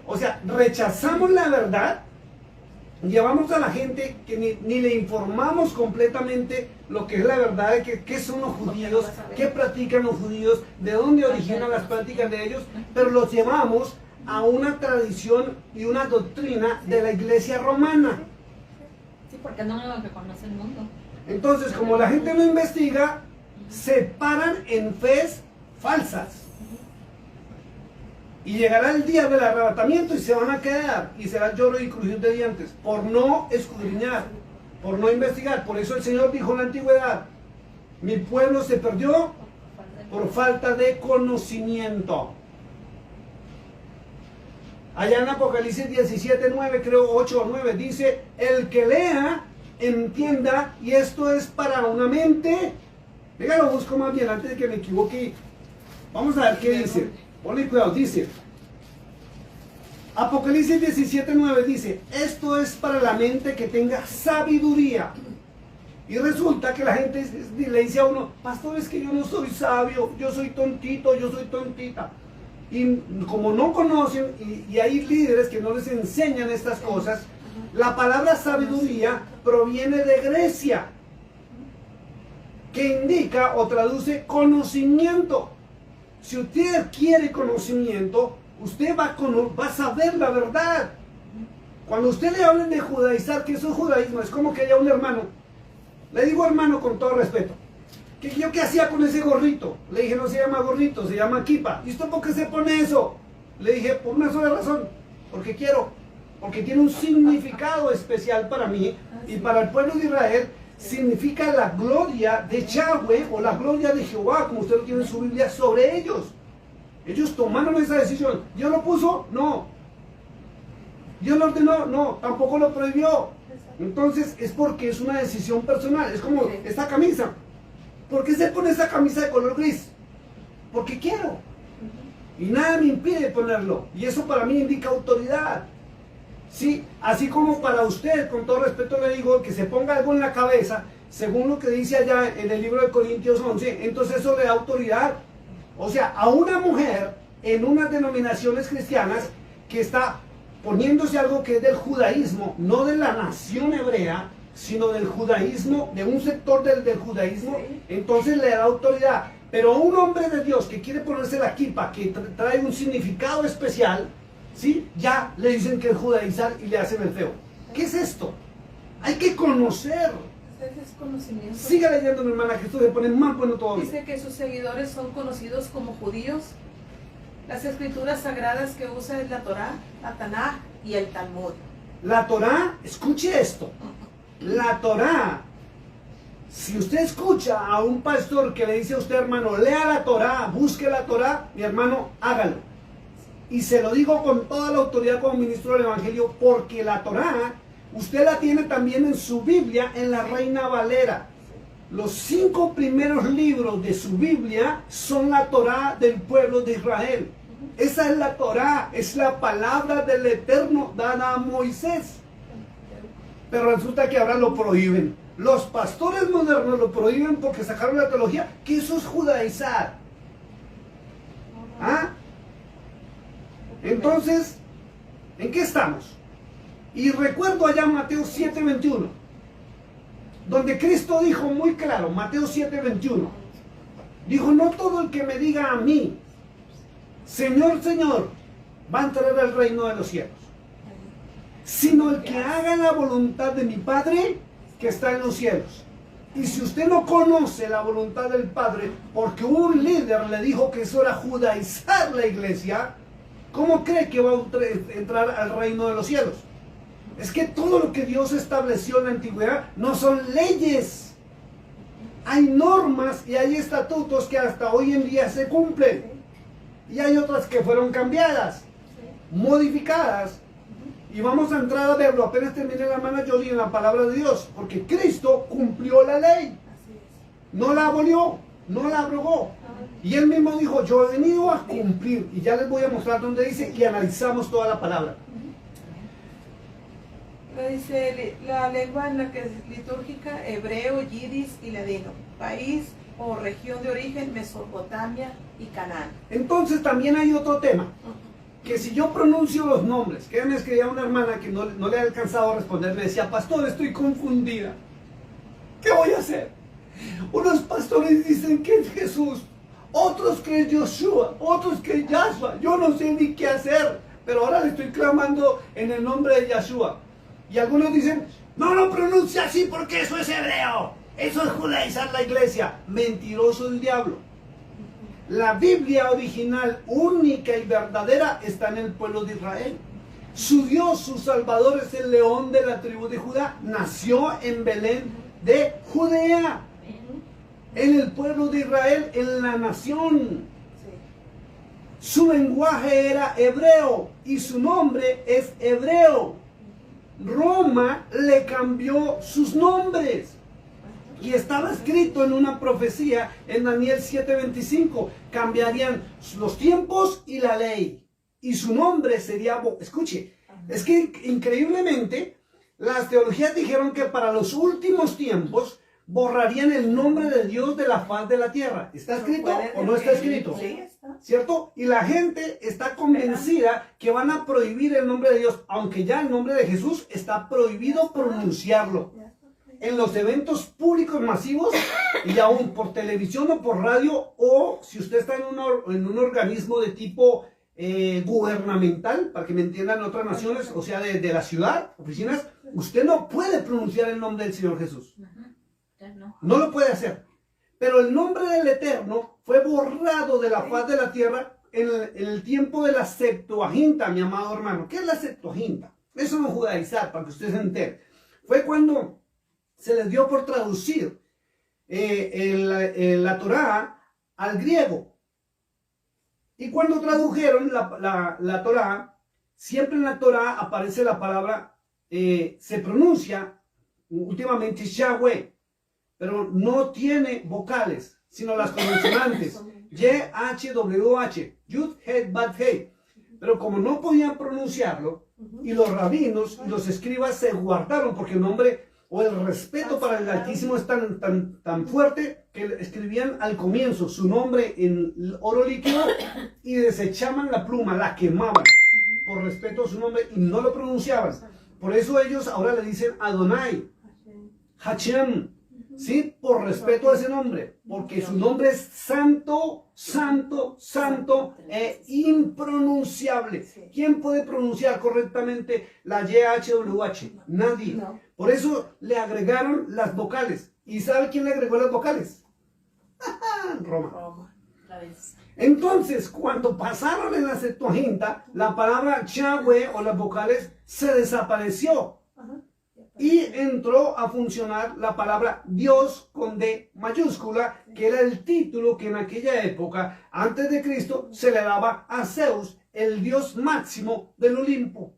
o sea, rechazamos la verdad, llevamos a la gente que ni le informamos completamente lo que es la verdad, de qué son los judíos, qué practican los judíos, de dónde originan las prácticas de ellos, pero los llevamos a una tradición y una doctrina de la iglesia romana. Sí, porque no lo reconoce el mundo. Entonces, como la gente no investiga, se paran en fes falsas. Y llegará el día del arrebatamiento y se van a quedar, y será lloro y crujir de dientes, por no escudriñar, por no investigar. Por eso el Señor dijo en la antigüedad, mi pueblo se perdió por falta de conocimiento. Allá en Apocalipsis 17:9, creo 8 o 9, dice, el que lea, entienda, y esto es para una mente. Venga, lo busco más bien antes de que me equivoque. Vamos a ver qué dice. Ponle cuidado, dice. Apocalipsis 17:9 dice, esto es para la mente que tenga sabiduría. Y resulta que la gente le dice a uno, pastor, es que yo no soy sabio, yo soy tontito, yo soy tontita. Y como no conocen, y hay líderes que no les enseñan estas cosas, la palabra sabiduría proviene de Grecia, que indica o traduce conocimiento. Si usted quiere conocimiento, usted va a saber la verdad. Cuando usted le hablen de judaizar, que eso es judaísmo, es como que haya un hermano. Le digo hermano con todo respeto. ¿Que yo qué hacía con ese gorrito? Le dije, no se llama gorrito, se llama kipa. ¿Y usted por qué se pone eso? Le dije, por una sola razón. Porque quiero. Porque tiene un significado especial para mí y para el pueblo de Israel. Significa la gloria de Yahweh o la gloria de Jehová, como usted lo tiene en su Biblia, sobre ellos. Ellos tomaron esa decisión. ¿Dios lo puso? No. ¿Dios lo ordenó? No. Tampoco lo prohibió. Entonces es porque es una decisión personal. Es como esta camisa. ¿Por qué se pone esa camisa de color gris? Porque quiero. Y nada me impide ponerlo. Y eso para mí indica autoridad. Sí, así como para usted, con todo respeto le digo, que se ponga algo en la cabeza, según lo que dice allá en el libro de Corintios 11, entonces eso le da autoridad. O sea, a una mujer en unas denominaciones cristianas que está poniéndose algo que es del judaísmo, no de la nación hebrea, sino del judaísmo, de un sector del judaísmo, entonces le da autoridad. Pero a un hombre de Dios que quiere ponerse la kipa, que trae un significado especial, ¿sí? Ya le dicen que es judaizar y le hacen el feo. ¿Qué es esto? Hay que conocer. Es conocimiento. Siga leyendo, mi hermana, que esto se pone más bueno todavía. Dice que sus seguidores son conocidos como judíos. Las escrituras sagradas que usa es la Torá, la Tanaj y el Talmud. La Torá, escuche esto. La Torá, si usted escucha a un pastor que le dice a usted, hermano, lea la Torá, busque la Torá, mi hermano, hágalo. Y se lo digo con toda la autoridad como ministro del Evangelio, porque la Torá, usted la tiene también en su Biblia, en la Reina Valera. Los 5 primeros libros de su Biblia son la Torá del pueblo de Israel. Esa es la Torá, es la palabra del Eterno dada a Moisés. Pero resulta que ahora lo prohíben. Los pastores modernos lo prohíben porque sacaron la teología que eso es judaizar. ¿Ah? Entonces, ¿en qué estamos? Y recuerdo allá Mateo 7:21, donde Cristo dijo muy claro, Mateo 7:21, Dijo, no todo el que me diga a mí, Señor, Señor, va a entrar al reino de los cielos, sino el que haga la voluntad de mi Padre que está en los cielos. Y si usted no conoce la voluntad del Padre, porque un líder le dijo que eso era judaizar la iglesia, ¿cómo cree que va a entrar al reino de los cielos? Es que todo lo que Dios estableció en la antigüedad no son leyes. Hay normas y hay estatutos que hasta hoy en día se cumplen. Y hay otras que fueron cambiadas, modificadas. Y vamos a entrar a verlo, apenas termine la hermana Jolie en la palabra de Dios, porque Cristo cumplió la ley, no la abolió, no la abrogó. Y él mismo dijo, yo he venido a cumplir, y ya les voy a mostrar dónde dice, y analizamos toda la palabra. Dice la lengua en la que es litúrgica, hebreo, yidis y ladino. País o región de origen, Mesopotamia y Canaán. Entonces también hay otro tema. Que si yo pronuncio los nombres, que me escribía una hermana que no le ha alcanzado a responder, me decía, pastor, estoy confundida. ¿Qué voy a hacer? Unos pastores dicen que es Jesús, otros que es Joshua, otros que es Yahshua. Yo no sé ni qué hacer, pero ahora le estoy clamando en el nombre de Yahshua. Y algunos dicen, no lo pronuncia así porque eso es hebreo, eso es judaizar la iglesia. Mentiroso el diablo. La Biblia original, única y verdadera, está en el pueblo de Israel. Su Dios, su Salvador, es el león de la tribu de Judá. Nació en Belén de Judea, en el pueblo de Israel, en la nación. Su lenguaje era hebreo y su nombre es hebreo. Roma le cambió sus nombres. Y estaba escrito en una profecía en Daniel 7:25. Cambiarían los tiempos y la ley. Y su nombre sería... Escuche, es que increíblemente las teologías dijeron que para los últimos tiempos borrarían el nombre de Dios de la faz de la tierra. ¿Está escrito o no está escrito? Sí, está. ¿Cierto? Y la gente está convencida que van a prohibir el nombre de Dios, aunque ya el nombre de Jesús está prohibido pronunciarlo. En los eventos públicos masivos y aún por televisión o por radio, o si usted está en un organismo de tipo gubernamental, para que me entiendan otras naciones, o sea, de la ciudad, oficinas, usted no puede pronunciar el nombre del Señor Jesús. No lo puede hacer. Pero el nombre del Eterno fue borrado de la faz de la tierra en el tiempo de la Septuaginta, mi amado hermano. ¿Qué es la Septuaginta? Eso no es judaizar, para que usted se entere. Fue cuando se les dio por traducir la Torá al griego. Y cuando tradujeron la Torá, siempre en la Torá aparece la palabra, se pronuncia últimamente Yahweh, pero no tiene vocales, sino las consonantes. Y-H-W-H, Yud, Het, Bat, He. Pero como no podían pronunciarlo, y los rabinos y los escribas se guardaron, porque el nombre o el respeto para el Altísimo es tan fuerte que escribían al comienzo su nombre en oro líquido y desechaban la pluma, la quemaban por respeto a su nombre y no lo pronunciaban. Por eso ellos ahora le dicen Adonai, Hashem, ¿sí? Por respeto a ese nombre, porque su nombre es santo, santo, santo e impronunciable. ¿Quién puede pronunciar correctamente la YHWH? Nadie. Por eso le agregaron las vocales. ¿Y sabe quién le agregó las vocales? Roma. Entonces, cuando pasaron en la Septuaginta, la palabra Yahweh o las vocales se desapareció. Y entró a funcionar la palabra Dios con D mayúscula, que era el título que en aquella época, antes de Cristo, se le daba a Zeus, el Dios máximo del Olimpo.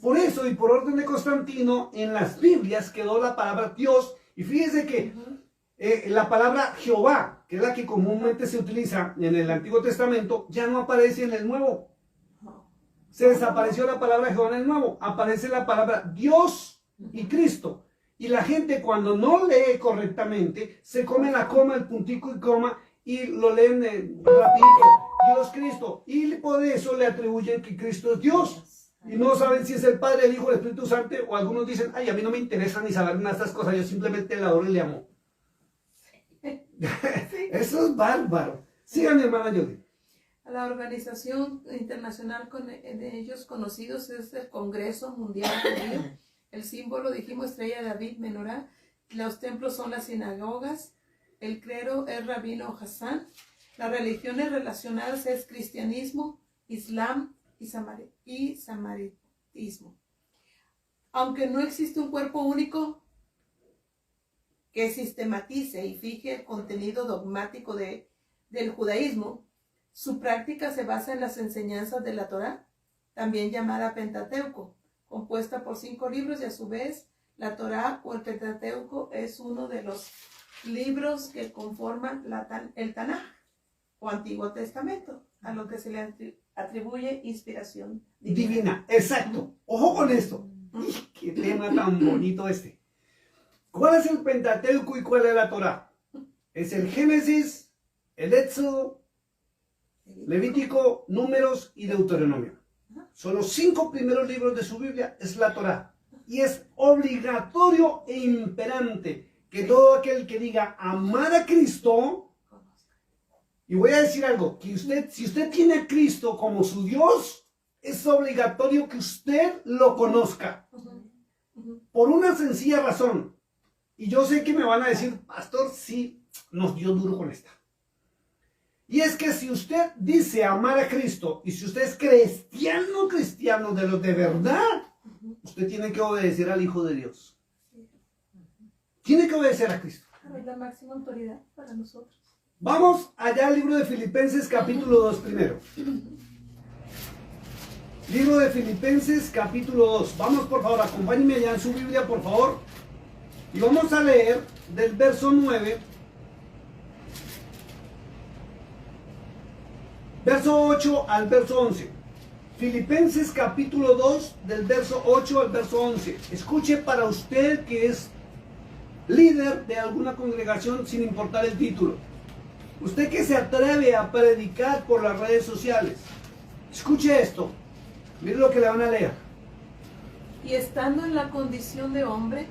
Por eso y por orden de Constantino, en las Biblias quedó la palabra Dios. Y fíjese que la palabra Jehová, que es la que comúnmente se utiliza en el Antiguo Testamento, ya no aparece en el Nuevo. Se desapareció la palabra Jehová en el Nuevo. Aparece la palabra Dios y Cristo. Y la gente cuando no lee correctamente, se come la coma, el puntico y coma, y lo leen rapidito. Dios, Cristo. Y por eso le atribuyen que Cristo es Dios. Y no saben si es el Padre, el Hijo, el Espíritu Santo. O algunos dicen, ay, a mí no me interesa ni saber nada de estas cosas. Yo simplemente le adoro y le amo. Eso es bárbaro. Sigan, hermana Jody. La organización internacional de ellos conocidos es el Congreso Mundial Judío. El símbolo, dijimos, estrella de David, menorá. Los templos son las sinagogas. El clero es Rabino Hassan. Las religiones relacionadas es cristianismo, islam y samaritismo. Aunque no existe un cuerpo único que sistematice y fije el contenido dogmático del judaísmo, su práctica se basa en las enseñanzas de la Torá, también llamada Pentateuco, compuesta por 5 libros, y a su vez la Torá o el Pentateuco es uno de los libros que conforman el Tanaj o Antiguo Testamento, a lo que se le atribuye inspiración Divina, exacto. Ojo con esto. Qué tema tan bonito este. ¿Cuál es el Pentateuco y cuál es la Torá? Es el Génesis, el Éxodo, Levítico, Números y Deuteronomio. Son los 5 primeros libros de su Biblia, es la Torá. Y es obligatorio e imperante que todo aquel que diga amar a Cristo, y voy a decir algo, que si usted tiene a Cristo como su Dios, es obligatorio que usted lo conozca. Por una sencilla razón. Y yo sé que me van a decir, pastor, sí, nos dio duro con esta. Y es que si usted dice amar a Cristo, y si usted es cristiano de los de verdad, usted tiene que obedecer al Hijo de Dios. Tiene que obedecer a Cristo. Es la máxima autoridad para nosotros. Vamos allá al libro de Filipenses capítulo 2 primero. Libro de Filipenses capítulo 2. Vamos, por favor, acompáñenme allá en su Biblia, por favor. Y vamos a leer del verso 9. Verso 8 al verso 11. Filipenses capítulo 2, del verso 8 al verso 11. Escuche, para usted que es líder de alguna congregación, sin importar el título. Usted que se atreve a predicar por las redes sociales. Escuche esto. Mire lo que le van a leer. Y estando en la condición de hombre,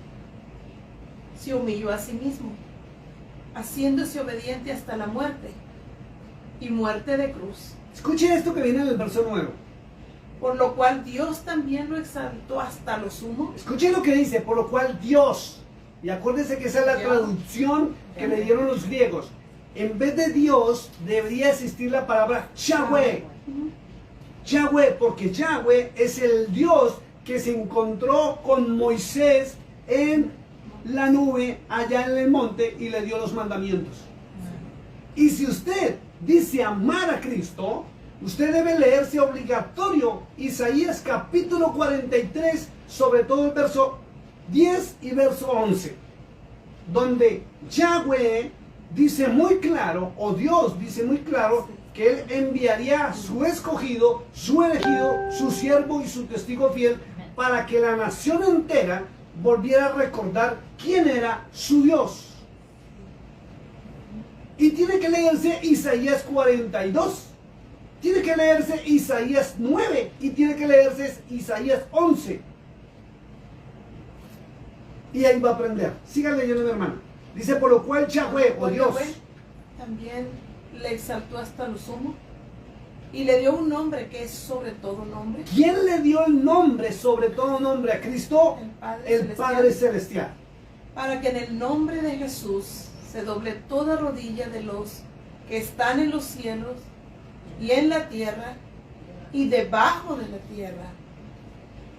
se humilló a sí mismo, haciéndose obediente hasta la muerte, y muerte de cruz. Escuche esto que viene en el verso 9. Por lo cual Dios también lo exaltó hasta lo sumo. Escuche lo que dice, por lo cual Dios, y acuérdense que esa es la traducción que le dieron los griegos. En vez de Dios debería existir la palabra Yahweh. Yahweh, porque Yahweh es el Dios que se encontró con Moisés en la nube allá en el monte y le dio los mandamientos. Y si usted dice amar a Cristo, usted debe leerse obligatorio Isaías capítulo 43, sobre todo el verso 10 y verso 11, donde Yahweh dice muy claro, o Dios dice muy claro, que Él enviaría a su escogido, su elegido, su siervo y su testigo fiel, para que la nación entera volviera a recordar quién era su Dios. Y tiene que leerse Isaías 42, tiene que leerse Isaías 9 y tiene que leerse Isaías 11. Y ahí va a aprender. Sigan leyendo, mi hermano. Dice, por lo cual Yahweh, o Dios, también le exaltó hasta lo sumo y le dio un nombre que es sobre todo nombre. ¿Quién le dio el nombre sobre todo nombre a Cristo? El Padre Celestial. Para que en el nombre de Jesús se doble toda rodilla de los que están en los cielos y en la tierra y debajo de la tierra,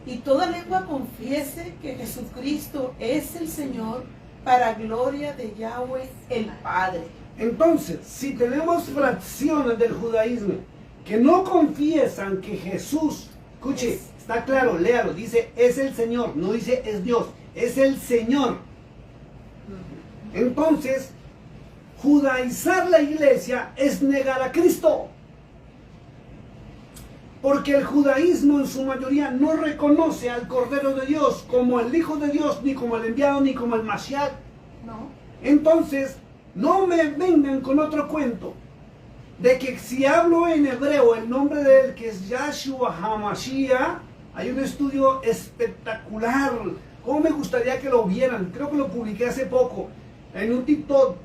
y toda lengua confiese que Jesucristo es el Señor, para gloria de Yahweh el Padre. Entonces, si tenemos fracciones del judaísmo que no confiesan que Jesús, escuche, está claro, léalo, dice es el Señor, no dice es Dios, es el Señor. Entonces, judaizar la iglesia es negar a Cristo. Porque el judaísmo en su mayoría no reconoce al Cordero de Dios como el Hijo de Dios, ni como el enviado, ni como el Mashiach. No. Entonces, no me vengan con otro cuento de que si hablo en hebreo el nombre de él, que es Yahshua HaMashiach, hay un estudio espectacular. ¿Cómo me gustaría que lo vieran? Creo que lo publiqué hace poco en un TikTok.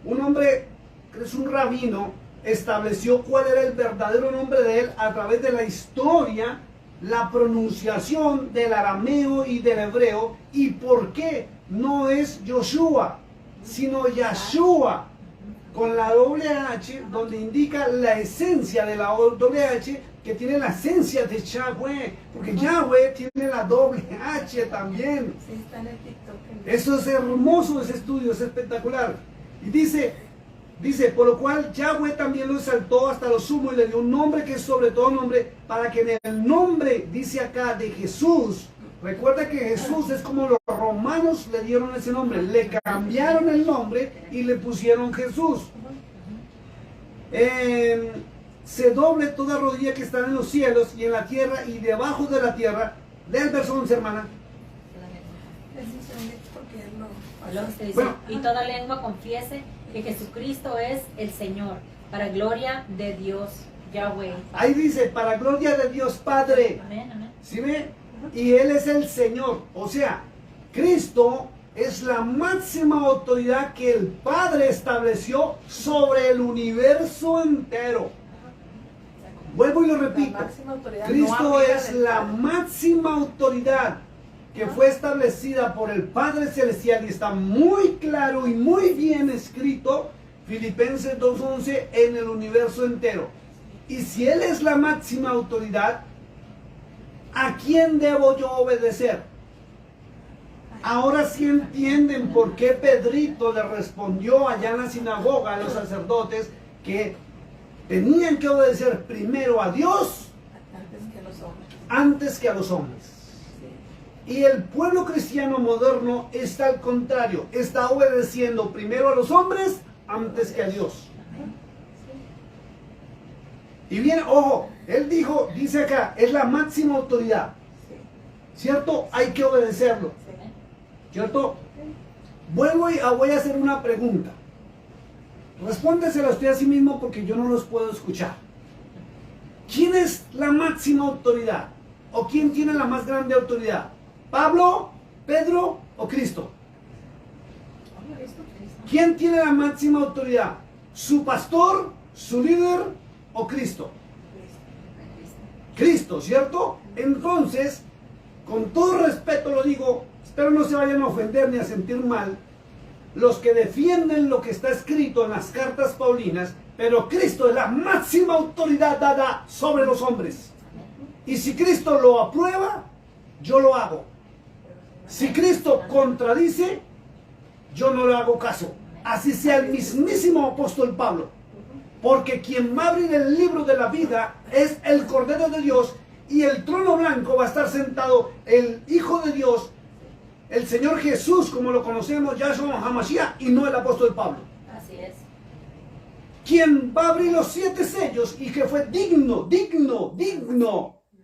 un hombre que es un rabino, estableció cuál era el verdadero nombre de él a través de la historia, la pronunciación del arameo y del hebreo, y por qué no es Joshua, sino Yahshua, con la doble H, donde indica la esencia de la doble H, que tiene la esencia de Yahweh, porque Yahweh tiene la doble H también. Sí, está en el TikTok. Eso es hermoso, ese estudio, es espectacular. Y dice, por lo cual Yahweh también lo exaltó hasta lo sumo y le dio un nombre que es sobre todo nombre, para que en el nombre, dice acá, de Jesús, recuerda que Jesús es como los romanos le dieron ese nombre, le cambiaron el nombre y le pusieron Jesús. Se doble toda rodilla que está en los cielos y en la tierra y debajo de la tierra. Lea el verso 11, hermana. Luego se dice, Bueno. y toda lengua confiese que Jesucristo es el Señor, para gloria de Dios, Yahweh. Ahí dice, para gloria de Dios Padre. Amén, amén. ¿Sí ve? Y Él es el Señor. O sea, Cristo es la máxima autoridad que el Padre estableció sobre el universo entero. Vuelvo y lo repito. La máxima autoridad Cristo no arriba es del la Padre. máxima autoridad que fue establecida por el Padre Celestial y está muy claro y muy bien escrito, Filipenses 2:11, en el universo entero. Y si Él es la máxima autoridad, ¿a quién debo yo obedecer? Ahora sí entienden por qué Pedrito le respondió allá en la sinagoga a los sacerdotes que tenían que obedecer primero a Dios Antes que los hombres. antes que a los hombres. Y el pueblo cristiano moderno está al contrario, está obedeciendo primero a los hombres antes que a Dios. Y bien, ojo, él dice acá, es la máxima autoridad, ¿cierto? Hay que obedecerlo, ¿cierto? Vuelvo y voy a hacer una pregunta. Respóndesela usted a sí mismo porque yo no los puedo escuchar. ¿Quién es la máxima autoridad? ¿O quién tiene la más grande autoridad? ¿Pablo, Pedro o Cristo? ¿Quién tiene la máxima autoridad? ¿Su pastor, su líder o Cristo? Cristo, ¿cierto? Entonces, con todo respeto lo digo, espero no se vayan a ofender ni a sentir mal, los que defienden lo que está escrito en las cartas paulinas, pero Cristo es la máxima autoridad dada sobre los hombres. Y si Cristo lo aprueba, yo lo hago. Si Cristo contradice, yo no le hago caso. Así sea el mismísimo apóstol Pablo. Porque quien va a abrir el libro de la vida es el Cordero de Dios, y el trono blanco va a estar sentado el Hijo de Dios, el Señor Jesús, como lo conocemos, Yahshua HaMashiach, y no el apóstol Pablo. Así es. Quien va a abrir los 7 sellos y que fue digno,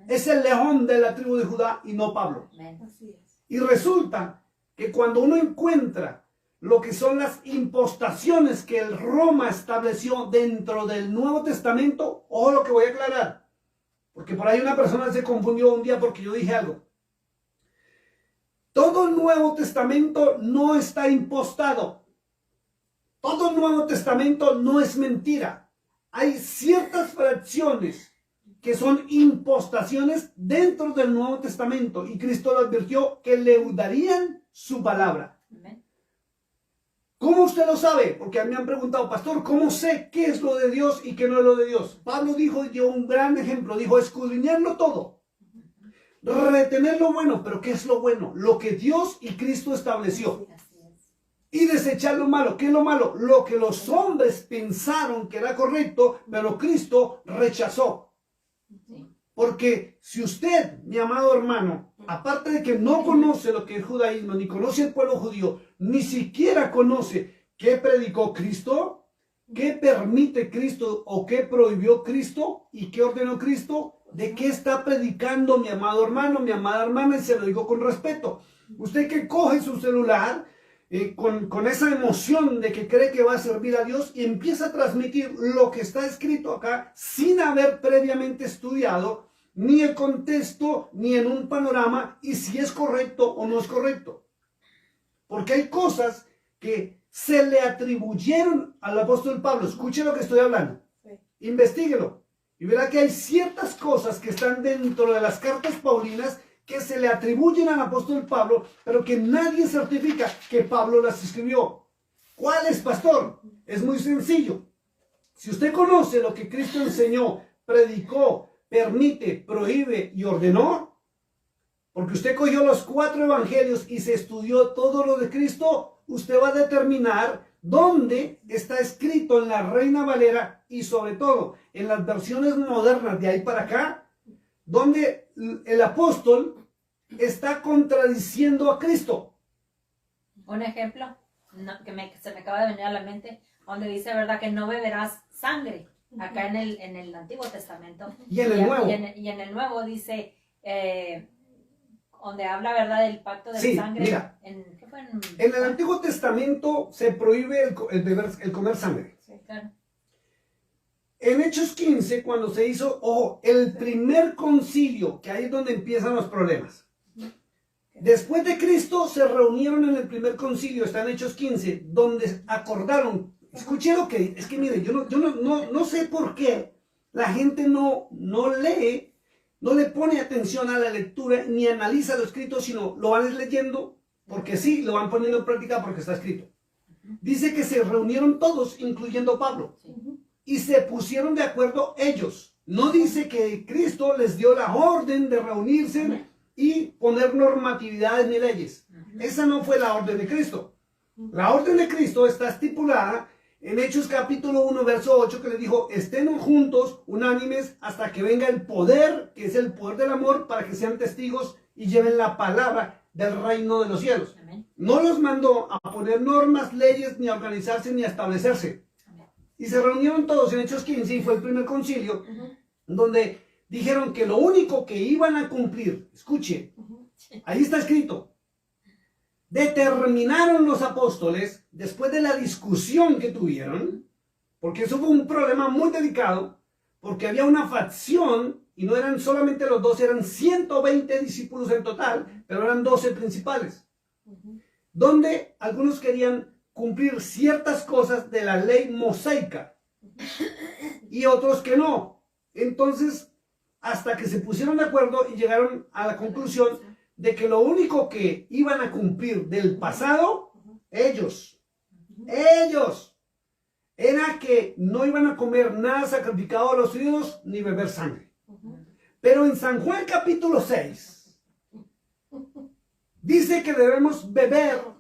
es el león de la tribu de Judá y no Pablo. Amén. Así es. Y resulta que cuando uno encuentra lo que son las impostaciones que el Roma estableció dentro del Nuevo Testamento, ojo lo que voy a aclarar, porque por ahí una persona se confundió un día porque yo dije algo. Todo el Nuevo Testamento no está impostado. Todo el Nuevo Testamento no es mentira. Hay ciertas fracciones que son impostaciones dentro del Nuevo Testamento, y Cristo lo advirtió que leudarían su palabra. Amén. ¿Cómo usted lo sabe? Porque a mí me han preguntado, pastor, ¿cómo sé qué es lo de Dios y qué no es lo de Dios? Pablo dijo, dio un gran ejemplo, dijo, escudriñarlo todo, retener lo bueno, pero ¿qué es lo bueno? Lo que Dios y Cristo estableció. Así es. Y desechar lo malo. ¿Qué es lo malo? Lo que los hombres pensaron que era correcto, pero Cristo rechazó. Sí. Porque si usted, mi amado hermano, aparte de que no conoce lo que es judaísmo, ni conoce el pueblo judío, ni siquiera conoce qué predicó Cristo, qué permite Cristo o qué prohibió Cristo y qué ordenó Cristo, de qué está predicando mi amado hermano, mi amada hermana, y se lo digo con respeto. Usted que coge su celular con esa emoción de que cree que va a servir a Dios y empieza a transmitir lo que está escrito acá sin haber previamente estudiado ni el contexto ni en un panorama y si es correcto o no es correcto. Porque hay cosas que se le atribuyeron al apóstol Pablo. Escuche lo que estoy hablando. Sí. Investíguelo. Y verá que hay ciertas cosas que están dentro de las cartas paulinas que se le atribuyen al apóstol Pablo, pero que nadie certifica que Pablo las escribió. ¿Cuál es, pastor? Es muy sencillo. Si usted conoce lo que Cristo enseñó, predicó, permite, prohíbe y ordenó, porque usted cogió los 4 evangelios y se estudió todo lo de Cristo, usted va a determinar dónde está escrito en la Reina Valera y sobre todo en las versiones modernas de ahí para acá, donde el apóstol está contradiciendo a Cristo. Un ejemplo que se me acaba de venir a la mente, donde dice, ¿verdad?, que no beberás sangre, acá en el Antiguo Testamento. Y en el Nuevo. Y en el Nuevo dice, donde habla, ¿verdad?, del pacto de Sí, sangre. mira, ¿Qué fue? en el Antiguo Testamento se prohíbe el comer sangre. Sí. Claro. En Hechos 15, cuando se hizo el primer concilio, que ahí es donde empiezan los problemas. Después de Cristo se reunieron en el primer concilio, está en Hechos 15, donde acordaron, escuché lo que, es que mire, yo no sé por qué la gente no lee, no le pone atención a la lectura, ni analiza lo escrito, sino lo van leyendo, porque sí, lo van poniendo en práctica porque está escrito. Dice que se reunieron todos, incluyendo Pablo. Y se pusieron de acuerdo ellos. No dice que Cristo les dio la orden de reunirse y poner normatividades ni leyes. Esa no fue la orden de Cristo. La orden de Cristo está estipulada en Hechos capítulo 1, verso 8, que les dijo, estén juntos, unánimes, hasta que venga el poder, que es el poder del amor, para que sean testigos y lleven la palabra del reino de los cielos. Amén. No los mandó a poner normas, leyes, ni a organizarse, ni a establecerse. Y se reunieron todos en Hechos 15 y fue el primer concilio donde dijeron que lo único que iban a cumplir, escuche, ahí está escrito, determinaron los apóstoles después de la discusión que tuvieron, porque eso fue un problema muy delicado, porque había una facción y no eran solamente los 12, eran 120 discípulos en total, pero eran 12 principales, donde algunos querían cumplir ciertas cosas de la ley mosaica y otros que no. Entonces, hasta que se pusieron de acuerdo y llegaron a la conclusión de que lo único que iban a cumplir del pasado, ellos, era que no iban a comer nada sacrificado a los ídolos ni beber sangre. Pero en San Juan capítulo 6, dice que debemos beber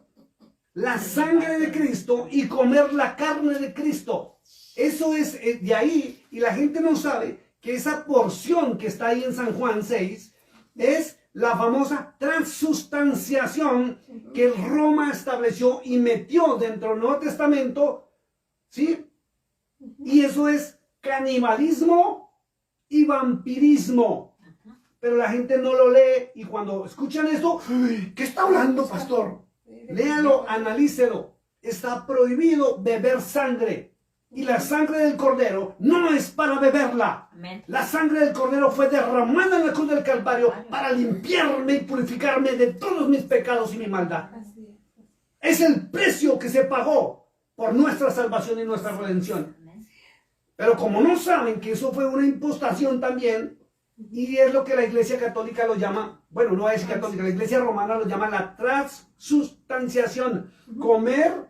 la sangre de Cristo y comer la carne de Cristo. Eso es de ahí, y la gente no sabe que esa porción que está ahí en San Juan 6 es la famosa transustanciación que Roma estableció y metió dentro del Nuevo Testamento, ¿sí? Y eso es canibalismo y vampirismo. Pero la gente no lo lee y cuando escuchan esto, ¿qué está hablando, pastor? Léalo, analícelo. Está prohibido beber sangre. Y la sangre del cordero no es para beberla. Amén. La sangre del cordero fue derramada en la cruz del Calvario para limpiarme y purificarme de todos mis pecados y mi maldad. Así es. Es el precio que se pagó por nuestra salvación y nuestra redención. Amén. Pero como no saben que eso fue una impostación también, y es lo que la Iglesia Católica lo llama, bueno, no es católica, la Iglesia Romana lo llama la transustanciación, comer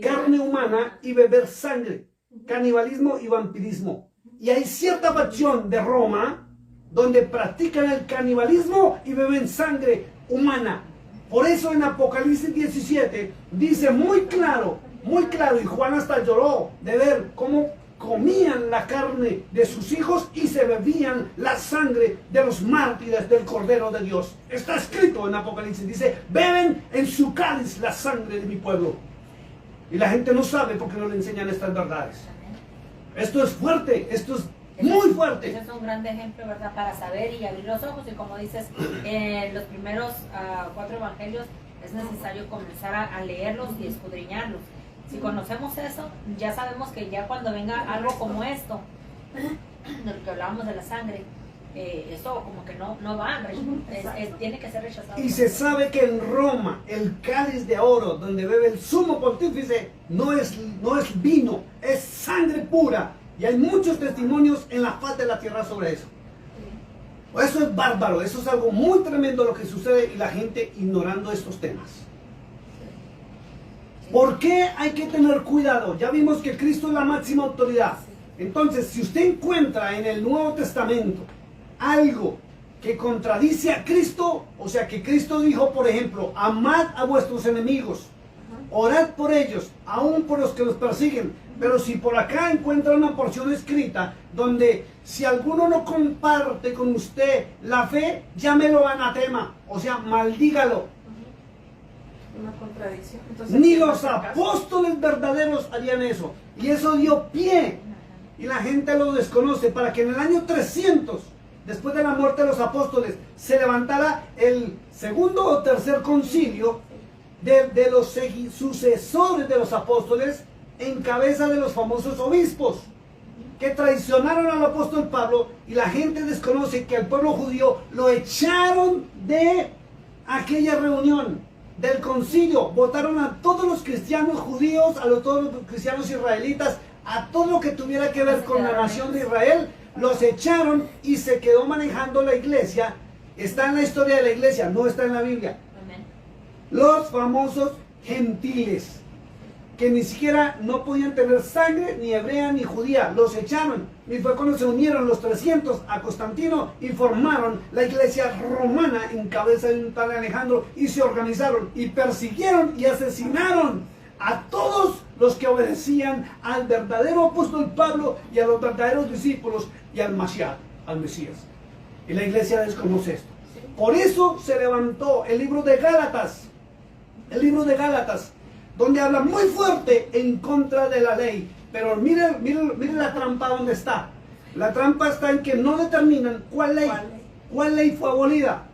carne humana y beber sangre, canibalismo y vampirismo. Y hay cierta facción de Roma donde practican el canibalismo y beben sangre humana. Por eso en Apocalipsis 17 dice muy claro, y Juan hasta lloró de ver cómo comían la carne de sus hijos y se bebían la sangre de los mártires del Cordero de Dios. Está escrito en Apocalipsis, dice, beben en su cáliz la sangre de mi pueblo. Y la gente no sabe porque no le enseñan estas verdades. Esto es fuerte, esto es muy fuerte. Ese es un gran ejemplo, ¿verdad? Para saber y abrir los ojos. Y como dices, los primeros 4 evangelios es necesario comenzar a leerlos y escudriñarlos. Si conocemos eso, ya sabemos que ya cuando venga algo como esto, de lo que hablábamos de la sangre, eso como que no va, tiene que ser rechazado. Y se sabe que en Roma el cáliz de oro donde bebe el sumo pontífice no es vino, es sangre pura. Y hay muchos testimonios en la faz de la tierra sobre eso. Eso es bárbaro, eso es algo muy tremendo lo que sucede y la gente ignorando estos temas. ¿Por qué hay que tener cuidado? Ya vimos que Cristo es la máxima autoridad. Entonces, si usted encuentra en el Nuevo Testamento algo que contradice a Cristo, o sea que Cristo dijo, por ejemplo, amad a vuestros enemigos, orad por ellos, aún por los que los persiguen. Pero si por acá encuentra una porción escrita donde si alguno no comparte con usted la fe, llámelo anatema, o sea, maldígalo. Una contradicción. Entonces, Ni los apóstoles verdaderos harían eso. Y eso dio pie, y la gente lo desconoce, para que en el año 300, después de la muerte de los apóstoles, se levantara el segundo o tercer concilio de los sucesores de los apóstoles, en cabeza de los famosos obispos, que traicionaron al apóstol Pablo, y la gente desconoce que al pueblo judío lo echaron de aquella reunión, del concilio. Votaron a todos los cristianos judíos, todos los cristianos israelitas, a todo lo que tuviera que ver con la nación de Israel, los echaron y se quedó manejando la iglesia. Está en la historia de la iglesia, no está en la Biblia. Los famosos gentiles, que ni siquiera no podían tener sangre ni hebrea ni judía, los echaron. Y fue cuando se unieron los 300 a Constantino y formaron la iglesia romana en cabeza de un tal Alejandro, y se organizaron y persiguieron y asesinaron a todos los que obedecían al verdadero apóstol Pablo y a los verdaderos discípulos y al Mashiach, al Mesías. Y la iglesia desconoce esto. Por eso se levantó el libro de Gálatas, donde habla muy fuerte en contra de la ley. Pero mire la trampa donde está. La trampa está en que no determinan cuál ley fue abolida.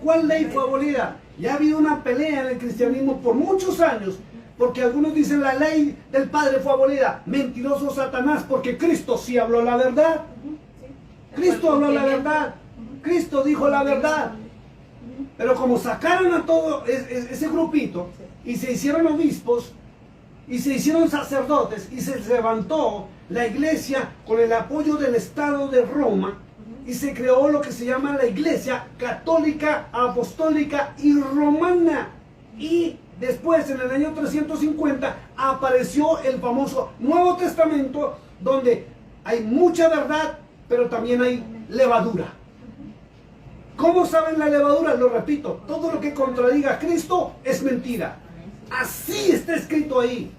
¿Cuál ley fue abolida? Ya ha habido una pelea en el cristianismo por muchos años, porque algunos dicen la ley del Padre fue abolida. Mentiroso Satanás, porque Cristo sí habló la verdad. Cristo habló la verdad. Cristo dijo la verdad. Pero como sacaron a todo ese grupito y se hicieron obispos y se hicieron sacerdotes y se levantó la iglesia con el apoyo del Estado de Roma, y se creó lo que se llama la Iglesia Católica, Apostólica y Romana. Y después, en el año 350, apareció el famoso Nuevo Testamento, donde hay mucha verdad, pero también hay levadura. ¿Cómo saben la levadura? Lo repito, todo lo que contradiga a Cristo es mentira. Así está escrito ahí.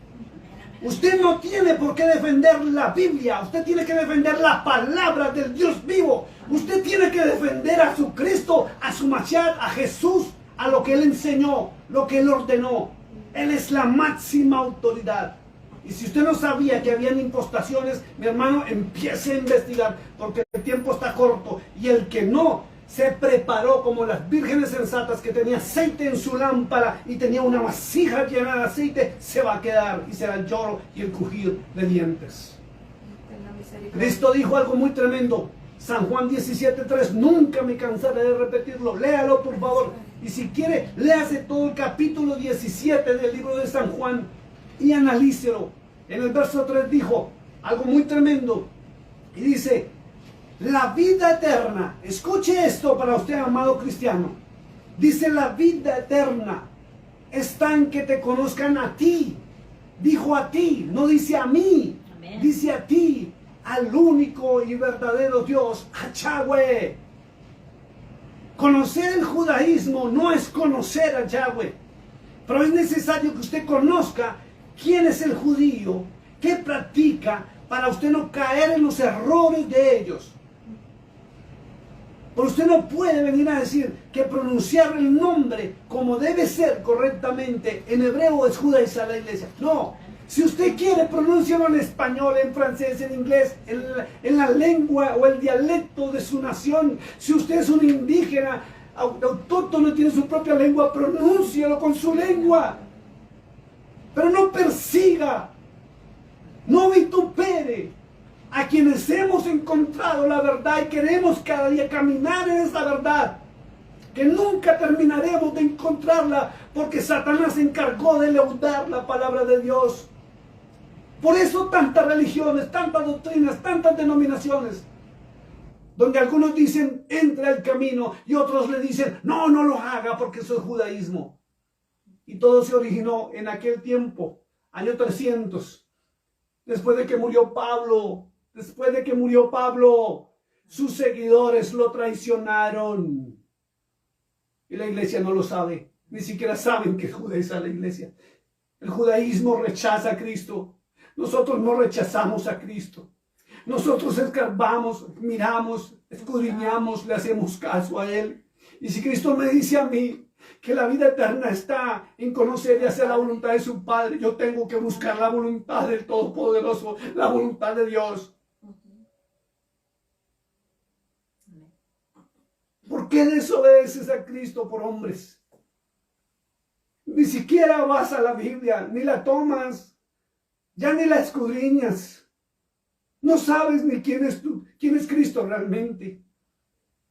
Usted no tiene por qué defender la Biblia, usted tiene que defender la palabra del Dios vivo. Usted tiene que defender a su Cristo, a su Mashiach, a Jesús, a lo que Él enseñó, lo que Él ordenó. Él es la máxima autoridad. Y si usted no sabía que habían impostaciones, mi hermano, empiece a investigar, porque el tiempo está corto. Y el que no se preparó como las vírgenes sensatas, que tenía aceite en su lámpara y tenía una vasija llena de aceite, se va a quedar, y será el lloro y el crujir de dientes. Cristo dijo algo muy tremendo. San Juan 17:3, nunca me cansaré de repetirlo. Léalo, por favor. Y si quiere, léase todo el capítulo 17 del libro de San Juan y analícelo. En el verso 3 dijo algo muy tremendo. Y dice: la vida eterna. Escuche esto para usted, amado cristiano. Dice: la vida eterna está en que te conozcan a ti. Dijo a ti, no dice a mí. Amén. Dice a ti, al único y verdadero Dios, a Yahweh. Conocer el judaísmo no es conocer a Yahweh, pero es necesario que usted conozca quién es el judío, qué practica, para usted no caer en los errores de ellos. Pero usted no puede venir a decir que pronunciar el nombre como debe ser correctamente en hebreo es judaizar la iglesia. No. Si usted quiere, pronúncialo en español, en francés, en inglés, en la lengua o el dialecto de su nación. Si usted es un indígena autóctono y tiene su propia lengua, pronúncialo con su lengua. Pero no persiga, no vitupere a quienes hemos encontrado la verdad y queremos cada día caminar en esa verdad, que nunca terminaremos de encontrarla porque Satanás se encargó de leudar la palabra de Dios. Por eso tantas religiones, tantas doctrinas, tantas denominaciones, donde algunos dicen entra al camino y otros le dicen no, no lo haga porque eso es judaísmo. Y todo se originó en aquel tiempo, año 300, después de que murió Pablo. Después de que murió Pablo, sus seguidores lo traicionaron. Y la iglesia no lo sabe. Ni siquiera saben que es judaiza la iglesia. El judaísmo rechaza a Cristo. Nosotros no rechazamos a Cristo. Nosotros escarbamos, miramos, escudriñamos, le hacemos caso a Él. Y si Cristo me dice a mí que la vida eterna está en conocer y hacer la voluntad de su Padre, yo tengo que buscar la voluntad del Todopoderoso, la voluntad de Dios. ¿Por qué desobedeces a Cristo por hombres? Ni siquiera vas a la Biblia, ni la tomas, ya ni la escudriñas. No sabes ni quién es Cristo realmente.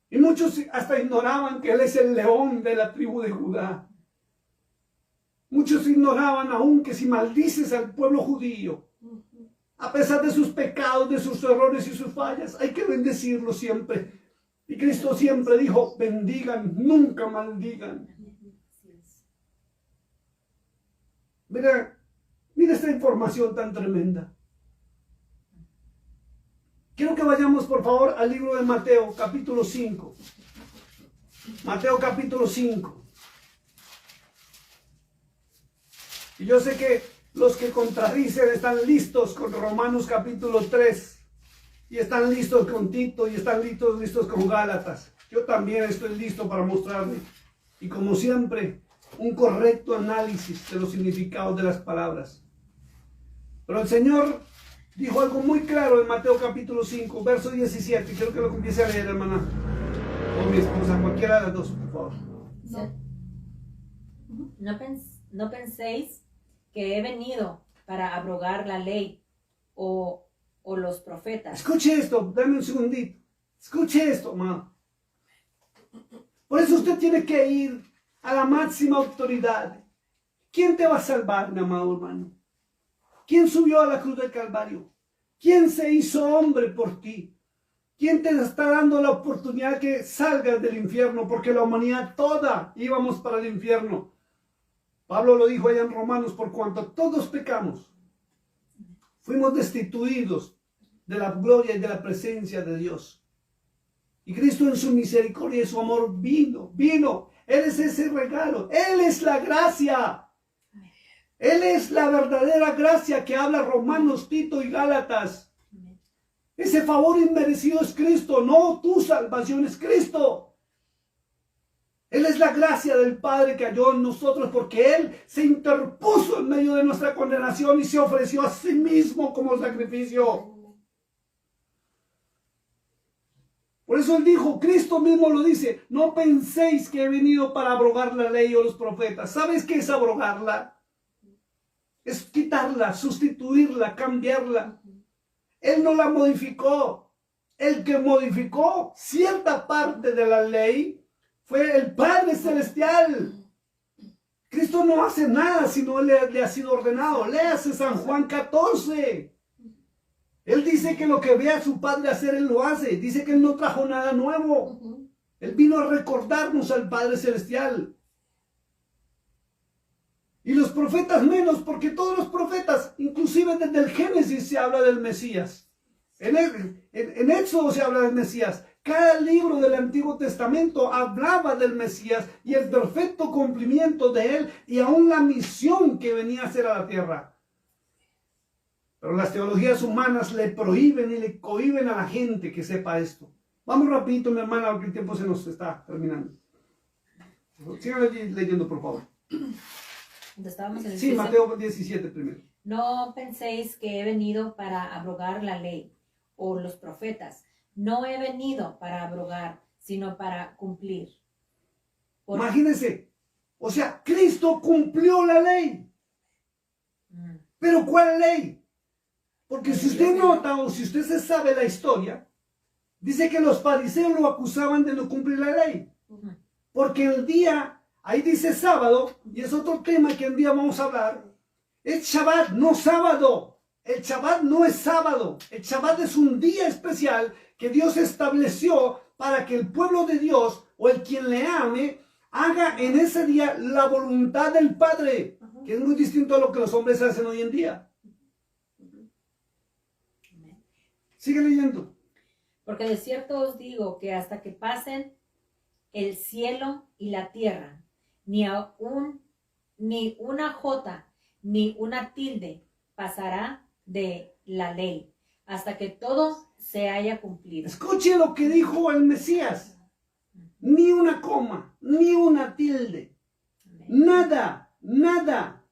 Y muchos hasta ignoraban que Él es el león de la tribu de Judá. Muchos ignoraban aún que si maldices al pueblo judío, a pesar de sus pecados, de sus errores y sus fallas, hay que bendecirlo siempre. Y Cristo siempre dijo, bendigan, nunca maldigan. Mira esta información tan tremenda. Quiero que vayamos por favor al libro de Mateo, capítulo 5. Mateo capítulo 5. Y yo sé que los que contradicen están listos con Romanos capítulo 3. Y están listos con Tito y están listos con Gálatas. Yo también estoy listo para mostrarle. Y como siempre, un correcto análisis de los significados de las palabras. Pero el Señor dijo algo muy claro en Mateo capítulo 5, verso 17. Quiero que lo empiece a leer, hermana. O mi esposa, cualquiera de las dos, por favor. No penséis que he venido para abrogar la ley o los profetas. Escuche esto, dame un segundito. Escuche esto, amado. Por eso usted tiene que ir a la máxima autoridad. ¿Quién te va a salvar, mi amado hermano? ¿Quién subió a la cruz del Calvario? ¿Quién se hizo hombre por ti? ¿Quién te está dando la oportunidad que salgas del infierno? Porque la humanidad toda íbamos para el infierno. Pablo lo dijo allá en Romanos, por cuanto todos pecamos, fuimos destituidos de la gloria y de la presencia de Dios. Y Cristo en su misericordia y su amor vino. Él es ese regalo. Él es la gracia. Él es la verdadera gracia que habla Romanos, Tito y Gálatas. Ese favor inmerecido es Cristo, no tu salvación, es Cristo. Él es la gracia del Padre que halló en nosotros porque Él se interpuso en medio de nuestra condenación y se ofreció a sí mismo como sacrificio. Por eso Él dijo, Cristo mismo lo dice, no penséis que he venido para abrogar la ley o los profetas. ¿Sabes qué es abrogarla? Es quitarla, sustituirla, cambiarla. Él no la modificó. El que modificó cierta parte de la ley fue el Padre Celestial. Cristo no hace nada si no le ha sido ordenado. Léase San Juan 14. Él dice que lo que ve a su Padre hacer, Él lo hace. Dice que Él no trajo nada nuevo. Él vino a recordarnos al Padre Celestial. Y los profetas menos, porque todos los profetas, inclusive desde el Génesis se habla del Mesías. En Éxodo se habla del Mesías. Cada libro del Antiguo Testamento hablaba del Mesías y el perfecto cumplimiento de Él y aún la misión que venía a hacer a la tierra. Pero las teologías humanas le prohíben y le cohíben a la gente que sepa esto. Vamos rapidito, mi hermana, porque el tiempo se nos está terminando. Sigan leyendo, por favor. Estábamos en el Sí, Mateo 17 primero. No penséis que he venido para abrogar la ley o los profetas. No he venido para abrogar, sino para cumplir. Imagínense, o sea, Cristo cumplió la ley. ¿Pero cuál ley? Porque si usted nota o si usted se sabe la historia, dice que los fariseos lo acusaban de no cumplir la ley. Porque el día, ahí dice sábado, y es otro tema que un día vamos a hablar, es Shabbat, no sábado. El Shabbat no es sábado. El Shabbat es un día especial que Dios estableció para que el pueblo de Dios o el quien le ame haga en ese día la voluntad del Padre, que es muy distinto a lo que los hombres hacen hoy en día. Sigue leyendo. Porque de cierto os digo que hasta que pasen el cielo y la tierra, ni una jota, ni una tilde pasará de la ley, hasta que todo se haya cumplido. Escuche lo que dijo el Mesías. Ni una coma, ni una tilde. Nada, nada,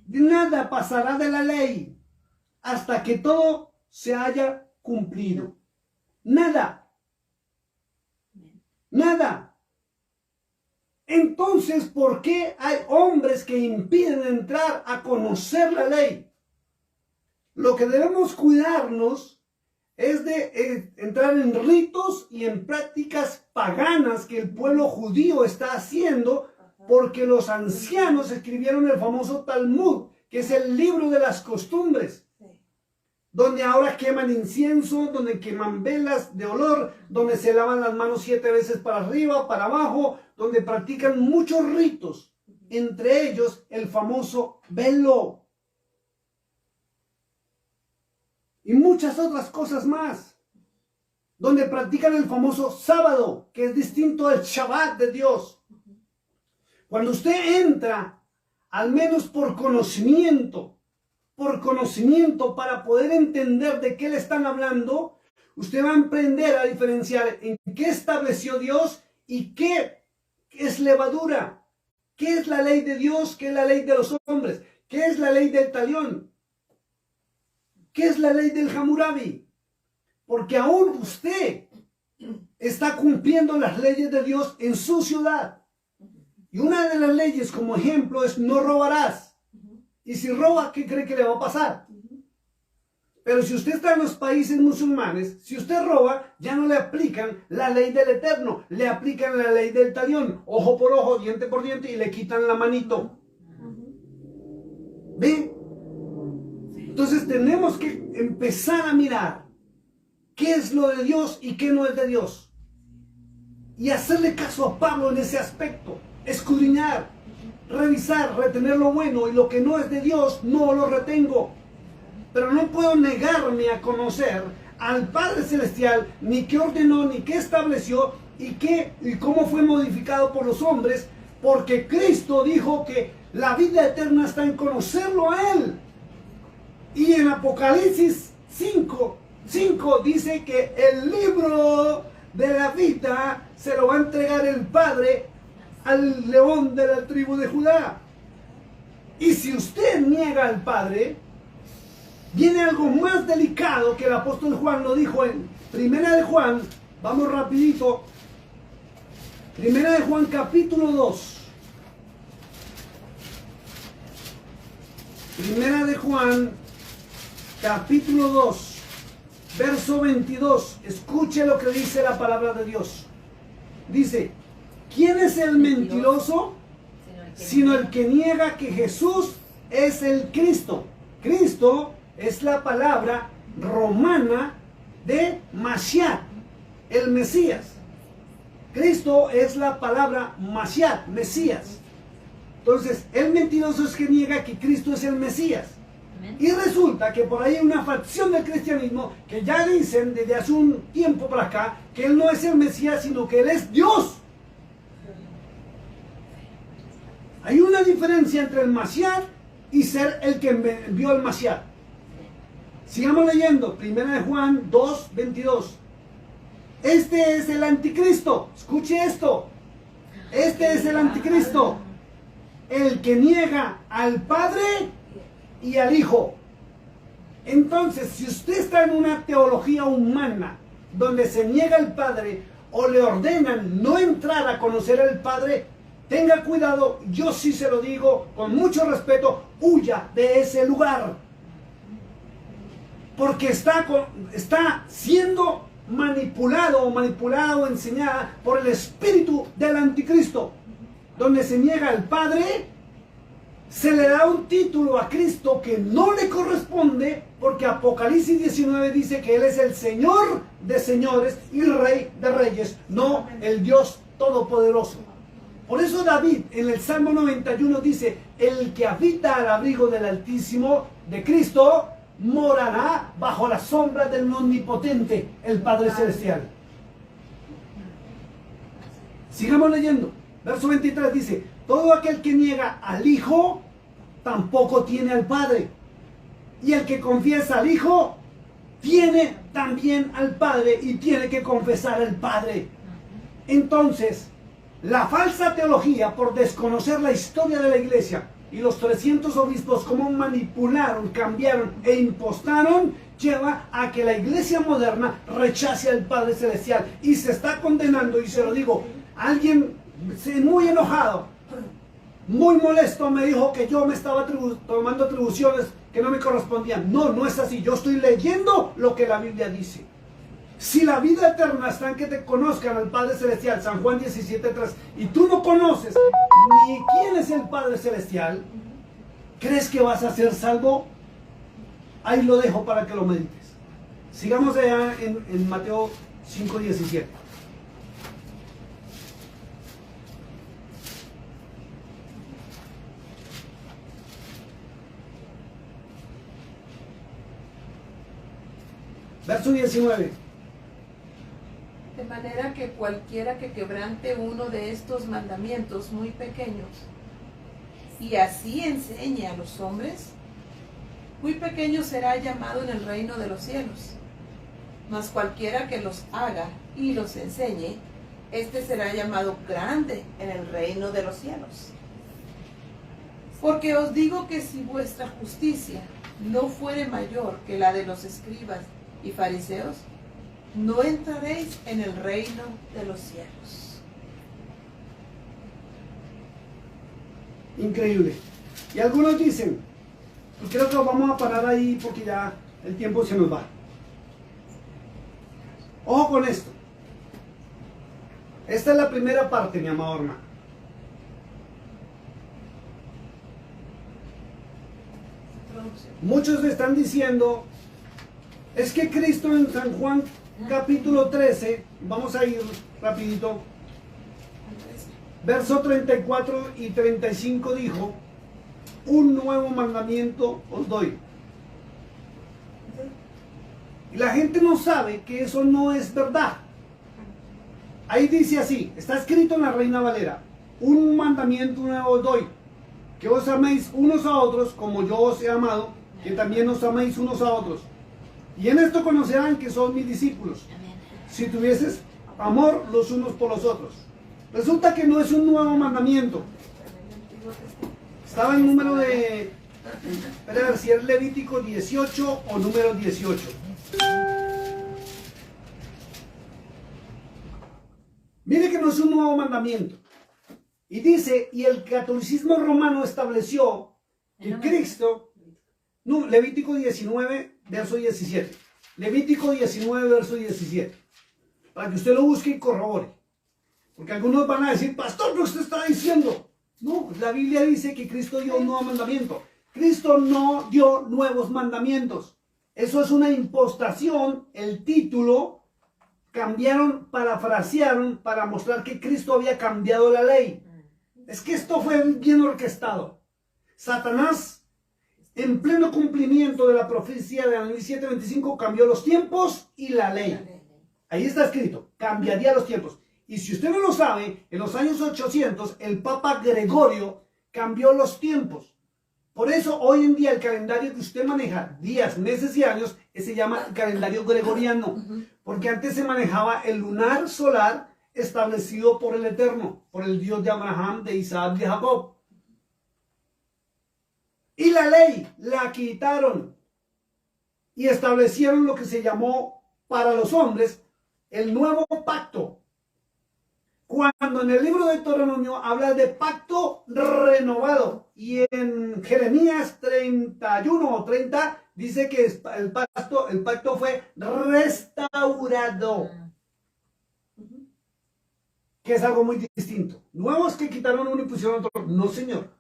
nada pasará de la ley hasta que todo se haya cumplido. Nada. Nada. Entonces, ¿por qué hay hombres que impiden entrar a conocer la ley? Lo que debemos cuidarnos es de entrar en ritos y en prácticas paganas que el pueblo judío está haciendo, porque los ancianos escribieron el famoso Talmud, que es el libro de las costumbres, donde ahora queman incienso, donde queman velas de olor, donde se lavan las manos 7 veces para arriba, para abajo, donde practican muchos ritos, entre ellos el famoso velo. Y muchas otras cosas más, donde practican el famoso sábado, que es distinto al Shabbat de Dios. Cuando usted entra, al menos por conocimiento para poder entender de qué le están hablando, usted va a aprender a diferenciar en qué estableció Dios y qué es levadura, qué es la ley de Dios, qué es la ley de los hombres, qué es la ley del talión, qué es la ley del Hammurabi. Porque aún usted está cumpliendo las leyes de Dios en su ciudad. Y una de las leyes, como ejemplo, es no robarás. Y si roba, ¿qué cree que le va a pasar? Pero si usted está en los países musulmanes, si usted roba, ya no le aplican la ley del Eterno, le aplican la ley del talión, ojo por ojo, diente por diente, y le quitan la manito. ¿Ve? Entonces tenemos que empezar a mirar qué es lo de Dios y qué no es de Dios. Y hacerle caso a Pablo en ese aspecto. Escudriñar, revisar, retener lo bueno, y lo que no es de Dios no lo retengo. Pero no puedo negarme a conocer al Padre Celestial, ni qué ordenó, ni qué estableció, y cómo fue modificado por los hombres, porque Cristo dijo que la vida eterna está en conocerlo a Él. Y en Apocalipsis 5 dice que el libro de la vida se lo va a entregar el Padre al león de la tribu de Judá. Y si usted niega al Padre, viene algo más delicado que el apóstol Juan lo dijo en Primera de Juan. Vamos rapidito. Primera de Juan capítulo 2. Primera de Juan capítulo 2, verso 22. Escuche lo que dice la palabra de Dios. Dice: ¿quién es el mentiroso? Sino el que niega que Jesús es el Cristo. Cristo es la palabra romana de Mashiach, el Mesías. Cristo es la palabra Mashiach, Mesías. Entonces, el mentiroso es que niega que Cristo es el Mesías. Y resulta que por ahí hay una facción del cristianismo que ya dicen desde hace un tiempo para acá que Él no es el Mesías, sino que Él es Dios. Hay una diferencia entre el Mashiach y ser el que envió al Mashiach. Sigamos leyendo, 1 de Juan 2, 22. Este es el anticristo. Escuche esto. Este es el anticristo. El que niega al Padre y al Hijo. Entonces, si usted está en una teología humana donde se niega al Padre o le ordenan no entrar a conocer al Padre, tenga cuidado. Yo sí se lo digo con mucho respeto: huya de ese lugar. porque está siendo manipulado o enseñada por el espíritu del anticristo, donde se niega al Padre, se le da un título a Cristo que no le corresponde, porque Apocalipsis 19 dice que Él es el Señor de señores y Rey de reyes, no el Dios Todopoderoso. Por eso David en el Salmo 91 dice: el que habita al abrigo del Altísimo, de Cristo, morará bajo la sombra del Omnipotente, el Padre Celestial. Sigamos leyendo. Verso 23 dice: todo aquel que niega al Hijo, tampoco tiene al Padre. Y el que confiesa al Hijo, tiene también al Padre, y tiene que confesar al Padre. Entonces, la falsa teología, por desconocer la historia de la iglesia, y los 300 obispos cómo manipularon, cambiaron e impostaron, lleva a que la iglesia moderna rechace al Padre Celestial. Y se está condenando, y se lo digo, alguien muy enojado, muy molesto, me dijo que yo me estaba tomando atribuciones que no me correspondían. No, no es así. Yo estoy leyendo lo que la Biblia dice. Si la vida eterna está en que te conozcan al Padre Celestial, San Juan 17:3, y tú no conoces ni quién es el Padre Celestial, ¿crees que vas a ser salvo? Ahí lo dejo para que lo medites. Sigamos allá en Mateo 5:17. Verso 19. De manera que cualquiera que quebrante uno de estos mandamientos muy pequeños y así enseñe a los hombres, muy pequeño será llamado en el reino de los cielos. Mas cualquiera que los haga y los enseñe, este será llamado grande en el reino de los cielos. Porque os digo que si vuestra justicia no fuere mayor que la de los escribas y fariseos, no entraréis en el reino de los cielos. Increíble. Y algunos dicen, y creo que lo vamos a parar ahí porque ya el tiempo se nos va. Ojo con esto. Esta es la primera parte, mi amado hermano. Muchos le están diciendo, es que Cristo en San Juan capítulo 13, vamos a ir rapidito, verso 34 y 35 dijo: un nuevo mandamiento os doy. Y la gente no sabe que eso no es verdad. Ahí dice así, está escrito en la Reina Valera: un mandamiento nuevo os doy, que os améis unos a otros como yo os he amado, que también os améis unos a otros. Y en esto conocerán que son mis discípulos, si tuvieses amor los unos por los otros. Resulta que no es un nuevo mandamiento. Estaba en número de... Espera a ver si es Levítico 18 o número 18. Mire que no es un nuevo mandamiento. Y dice, y el catolicismo romano estableció que Cristo... No, Levítico 19, verso 17. Levítico 19, verso 17. Para que usted lo busque y corrobore. Porque algunos van a decir, pastor, ¿qué usted está diciendo? No, la Biblia dice que Cristo dio un nuevo mandamiento. Cristo no dio nuevos mandamientos. Eso es una impostación, el título, cambiaron, parafrasearon para mostrar que Cristo había cambiado la ley. Es que esto fue bien orquestado. Satanás, en pleno cumplimiento de la profecía de Daniel 7:25, cambió los tiempos y la ley. Ahí está escrito, cambiaría los tiempos. Y si usted no lo sabe, en los años 800, el Papa Gregorio cambió los tiempos. Por eso, hoy en día, el calendario que usted maneja, días, meses y años, se llama calendario gregoriano. Porque antes se manejaba el lunar solar establecido por el Eterno, por el Dios de Abraham, de Isaac, de Jacob. Y la ley la quitaron y establecieron lo que se llamó para los hombres el nuevo pacto. Cuando en el libro de Deuteronomio habla de pacto renovado y en Jeremías 31 o 30 dice que el pacto fue restaurado, que es algo muy distinto. No es que quitaron uno y pusieron otro, no señor.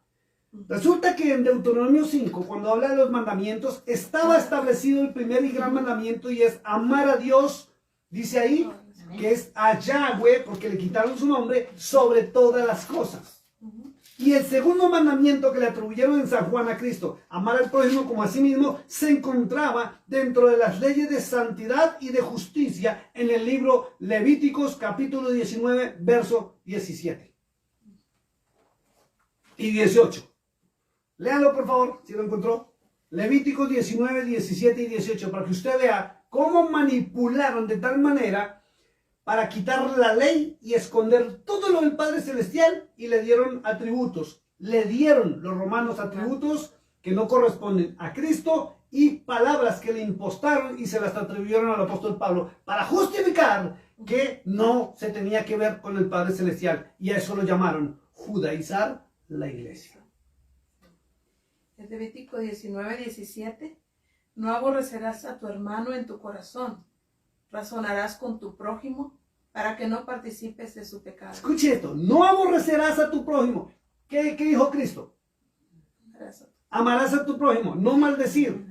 Resulta que en Deuteronomio 5, cuando habla de los mandamientos, estaba establecido el primer y gran mandamiento, y es amar a Dios, dice ahí, que es a Yahweh, porque le quitaron su nombre, sobre todas las cosas. Y el segundo mandamiento que le atribuyeron en San Juan a Cristo, amar al prójimo como a sí mismo, se encontraba dentro de las leyes de santidad y de justicia en el libro Levíticos capítulo 19, verso 17 y 18. Léanlo por favor, si lo encontró. Levíticos 19, 17 y 18, para que usted vea cómo manipularon de tal manera para quitar la ley y esconder todo lo del Padre Celestial, y le dieron atributos. Le dieron los romanos atributos que no corresponden a Cristo, y palabras que le impostaron y se las atribuyeron al apóstol Pablo para justificar que no se tenía que ver con el Padre Celestial. Y a eso lo llamaron judaizar la iglesia. El Levítico 19, 17. No aborrecerás a tu hermano en tu corazón. Razonarás con tu prójimo para que no participes de su pecado. Escuche esto, no aborrecerás a tu prójimo. ¿Qué dijo Cristo? Amarás a tu prójimo, no maldecir,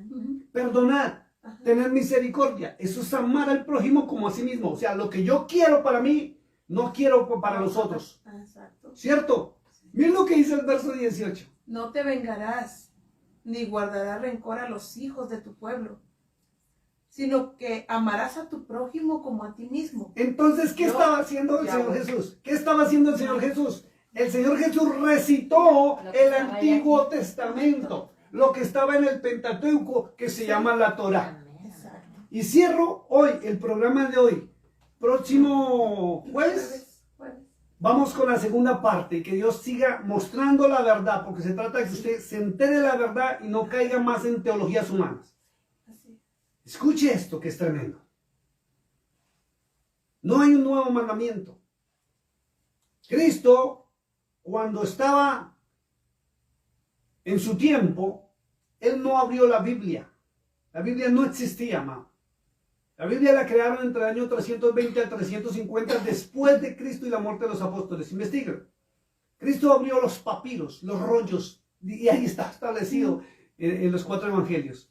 perdonar, tener misericordia. Eso es amar al prójimo como a sí mismo. O sea, lo que yo quiero para mí, no quiero para los otros. Exacto. ¿Cierto? Miren lo que dice el verso 18. No te vengarás, ni guardarás rencor a los hijos de tu pueblo, sino que amarás a tu prójimo como a ti mismo. Entonces, ¿qué estaba haciendo el Señor Jesús? ¿Qué estaba haciendo el Señor Jesús? El Señor Jesús recitó el Antiguo Testamento, lo que estaba en el Pentateuco, que se llama la Torá. Y cierro hoy el programa de hoy. Próximo jueves vamos con la segunda parte, y que Dios siga mostrando la verdad, porque se trata de que usted se entere de la verdad y no caiga más en teologías humanas. Escuche esto que es tremendo. No hay un nuevo mandamiento. Cristo, cuando estaba en su tiempo, Él no abrió la Biblia. La Biblia no existía, amado. La Biblia la crearon entre el año 320 al 350 después de Cristo y la muerte de los apóstoles. Investiguen. Cristo abrió los papiros, los rollos, y ahí está establecido en los 4 evangelios.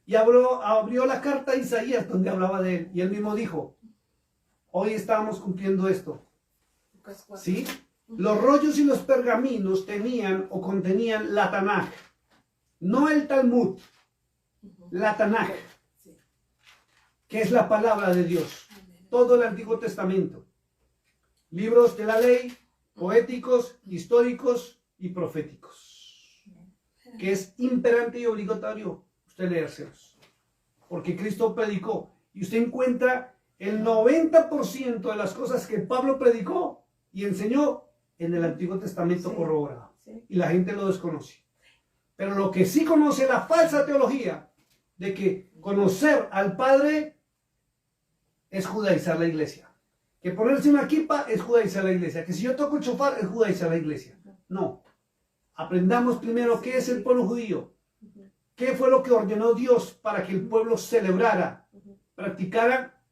Y abrió la carta a Isaías, donde hablaba de él. Y él mismo dijo, hoy estamos cumpliendo esto. ¿Sí? Los rollos y los pergaminos tenían o contenían la Tanaj. No el Talmud. La Tanaj. Que es la palabra de Dios. Todo el Antiguo Testamento. Libros de la ley, poéticos, históricos y proféticos. Que es imperante y obligatorio usted leérselos, porque Cristo predicó, y usted encuentra el 90% de las cosas que Pablo predicó y enseñó en el Antiguo Testamento corroborado, y la gente lo desconoce. Pero lo que sí conoce la falsa teología de que conocer al Padre es judaizar la iglesia, que ponerse una kipa es judaizar la iglesia, que si yo toco el shofar es judaizar la iglesia. No, aprendamos primero qué es el pueblo judío. ¿Qué fue lo que ordenó Dios para que el pueblo celebrara, practicara?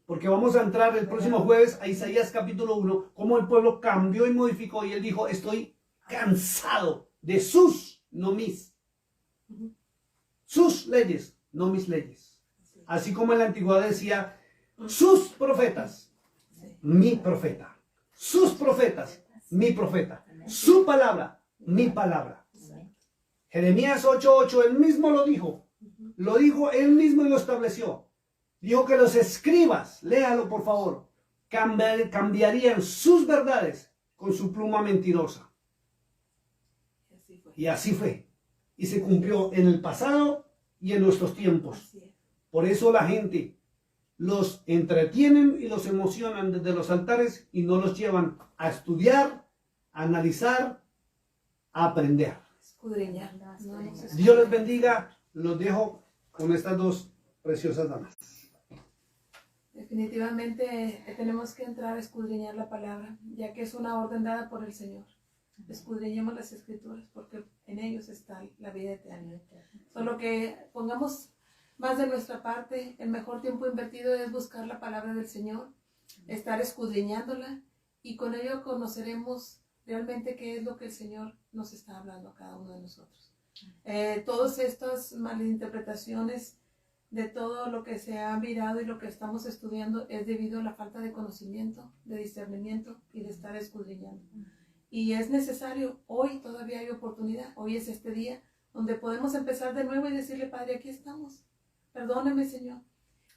Porque vamos a entrar el próximo jueves a Isaías capítulo 1, cómo el pueblo cambió y modificó, y él dijo, estoy cansado de sus, no mis. Sus leyes, no mis leyes. Así como en la antigüedad decía, sus profetas, mi profeta. Sus profetas, mi profeta. Su palabra, mi palabra. Jeremías 8:8, él mismo lo dijo él mismo y lo estableció. Dijo que los escribas, léalo por favor, cambiarían sus verdades con su pluma mentirosa. Y así fue. Y se cumplió en el pasado y en nuestros tiempos. Por eso la gente los entretienen y los emocionan desde los altares y no los llevan a estudiar, a analizar, a aprender. Dios les bendiga. Los dejo con estas dos preciosas damas. Definitivamente tenemos que entrar a escudriñar la palabra, ya que es una orden dada por el Señor. escudriñemos las escrituras, porque en ellos está la vida eterna. Solo que pongamos más de nuestra parte. El mejor tiempo invertido es buscar la palabra del Señor, estar escudriñándola, y con ello conoceremos realmente qué es lo que el Señor nos está hablando a cada uno de nosotros. Todas estas malinterpretaciones de todo lo que se ha mirado y lo que estamos estudiando es debido a la falta de conocimiento, de discernimiento y de estar escudriñando. Y es necesario, hoy todavía hay oportunidad, hoy es este día donde podemos empezar de nuevo y decirle: Padre, aquí estamos, perdóneme, Señor.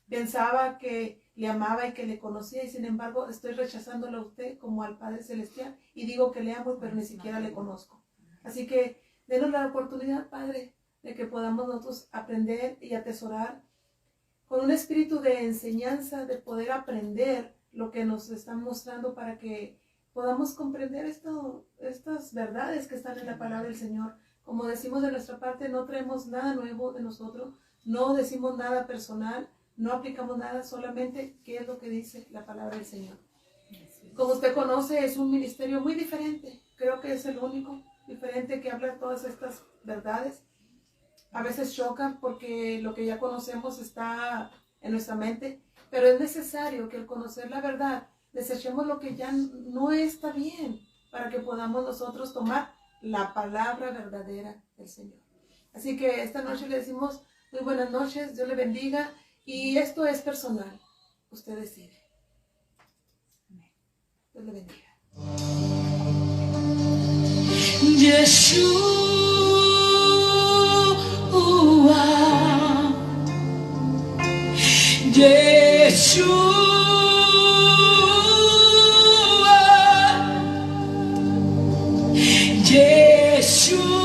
Pensaba que le amaba y que le conocía, y sin embargo estoy rechazándolo a usted como al Padre Celestial, y digo que le amo, pero ni siquiera le conozco. Así que denos la oportunidad, Padre, de que podamos nosotros aprender y atesorar con un espíritu de enseñanza, de poder aprender lo que nos están mostrando, para que podamos comprender estas verdades que están en la palabra del Señor. Como decimos de nuestra parte, no traemos nada nuevo de nosotros, no decimos nada personal, no aplicamos nada, solamente qué es lo que dice la palabra del Señor. Como usted conoce, es un ministerio muy diferente. Creo que es el único diferente que habla todas estas verdades. A veces chocan porque lo que ya conocemos está en nuestra mente, pero es necesario que al conocer la verdad desechemos lo que ya no está bien, para que podamos nosotros tomar la palabra verdadera del Señor. Así que esta noche le decimos muy buenas noches, Dios le bendiga, y esto es personal, usted decide. Dios le bendiga. Yeshua, Yeshua, Yeshua.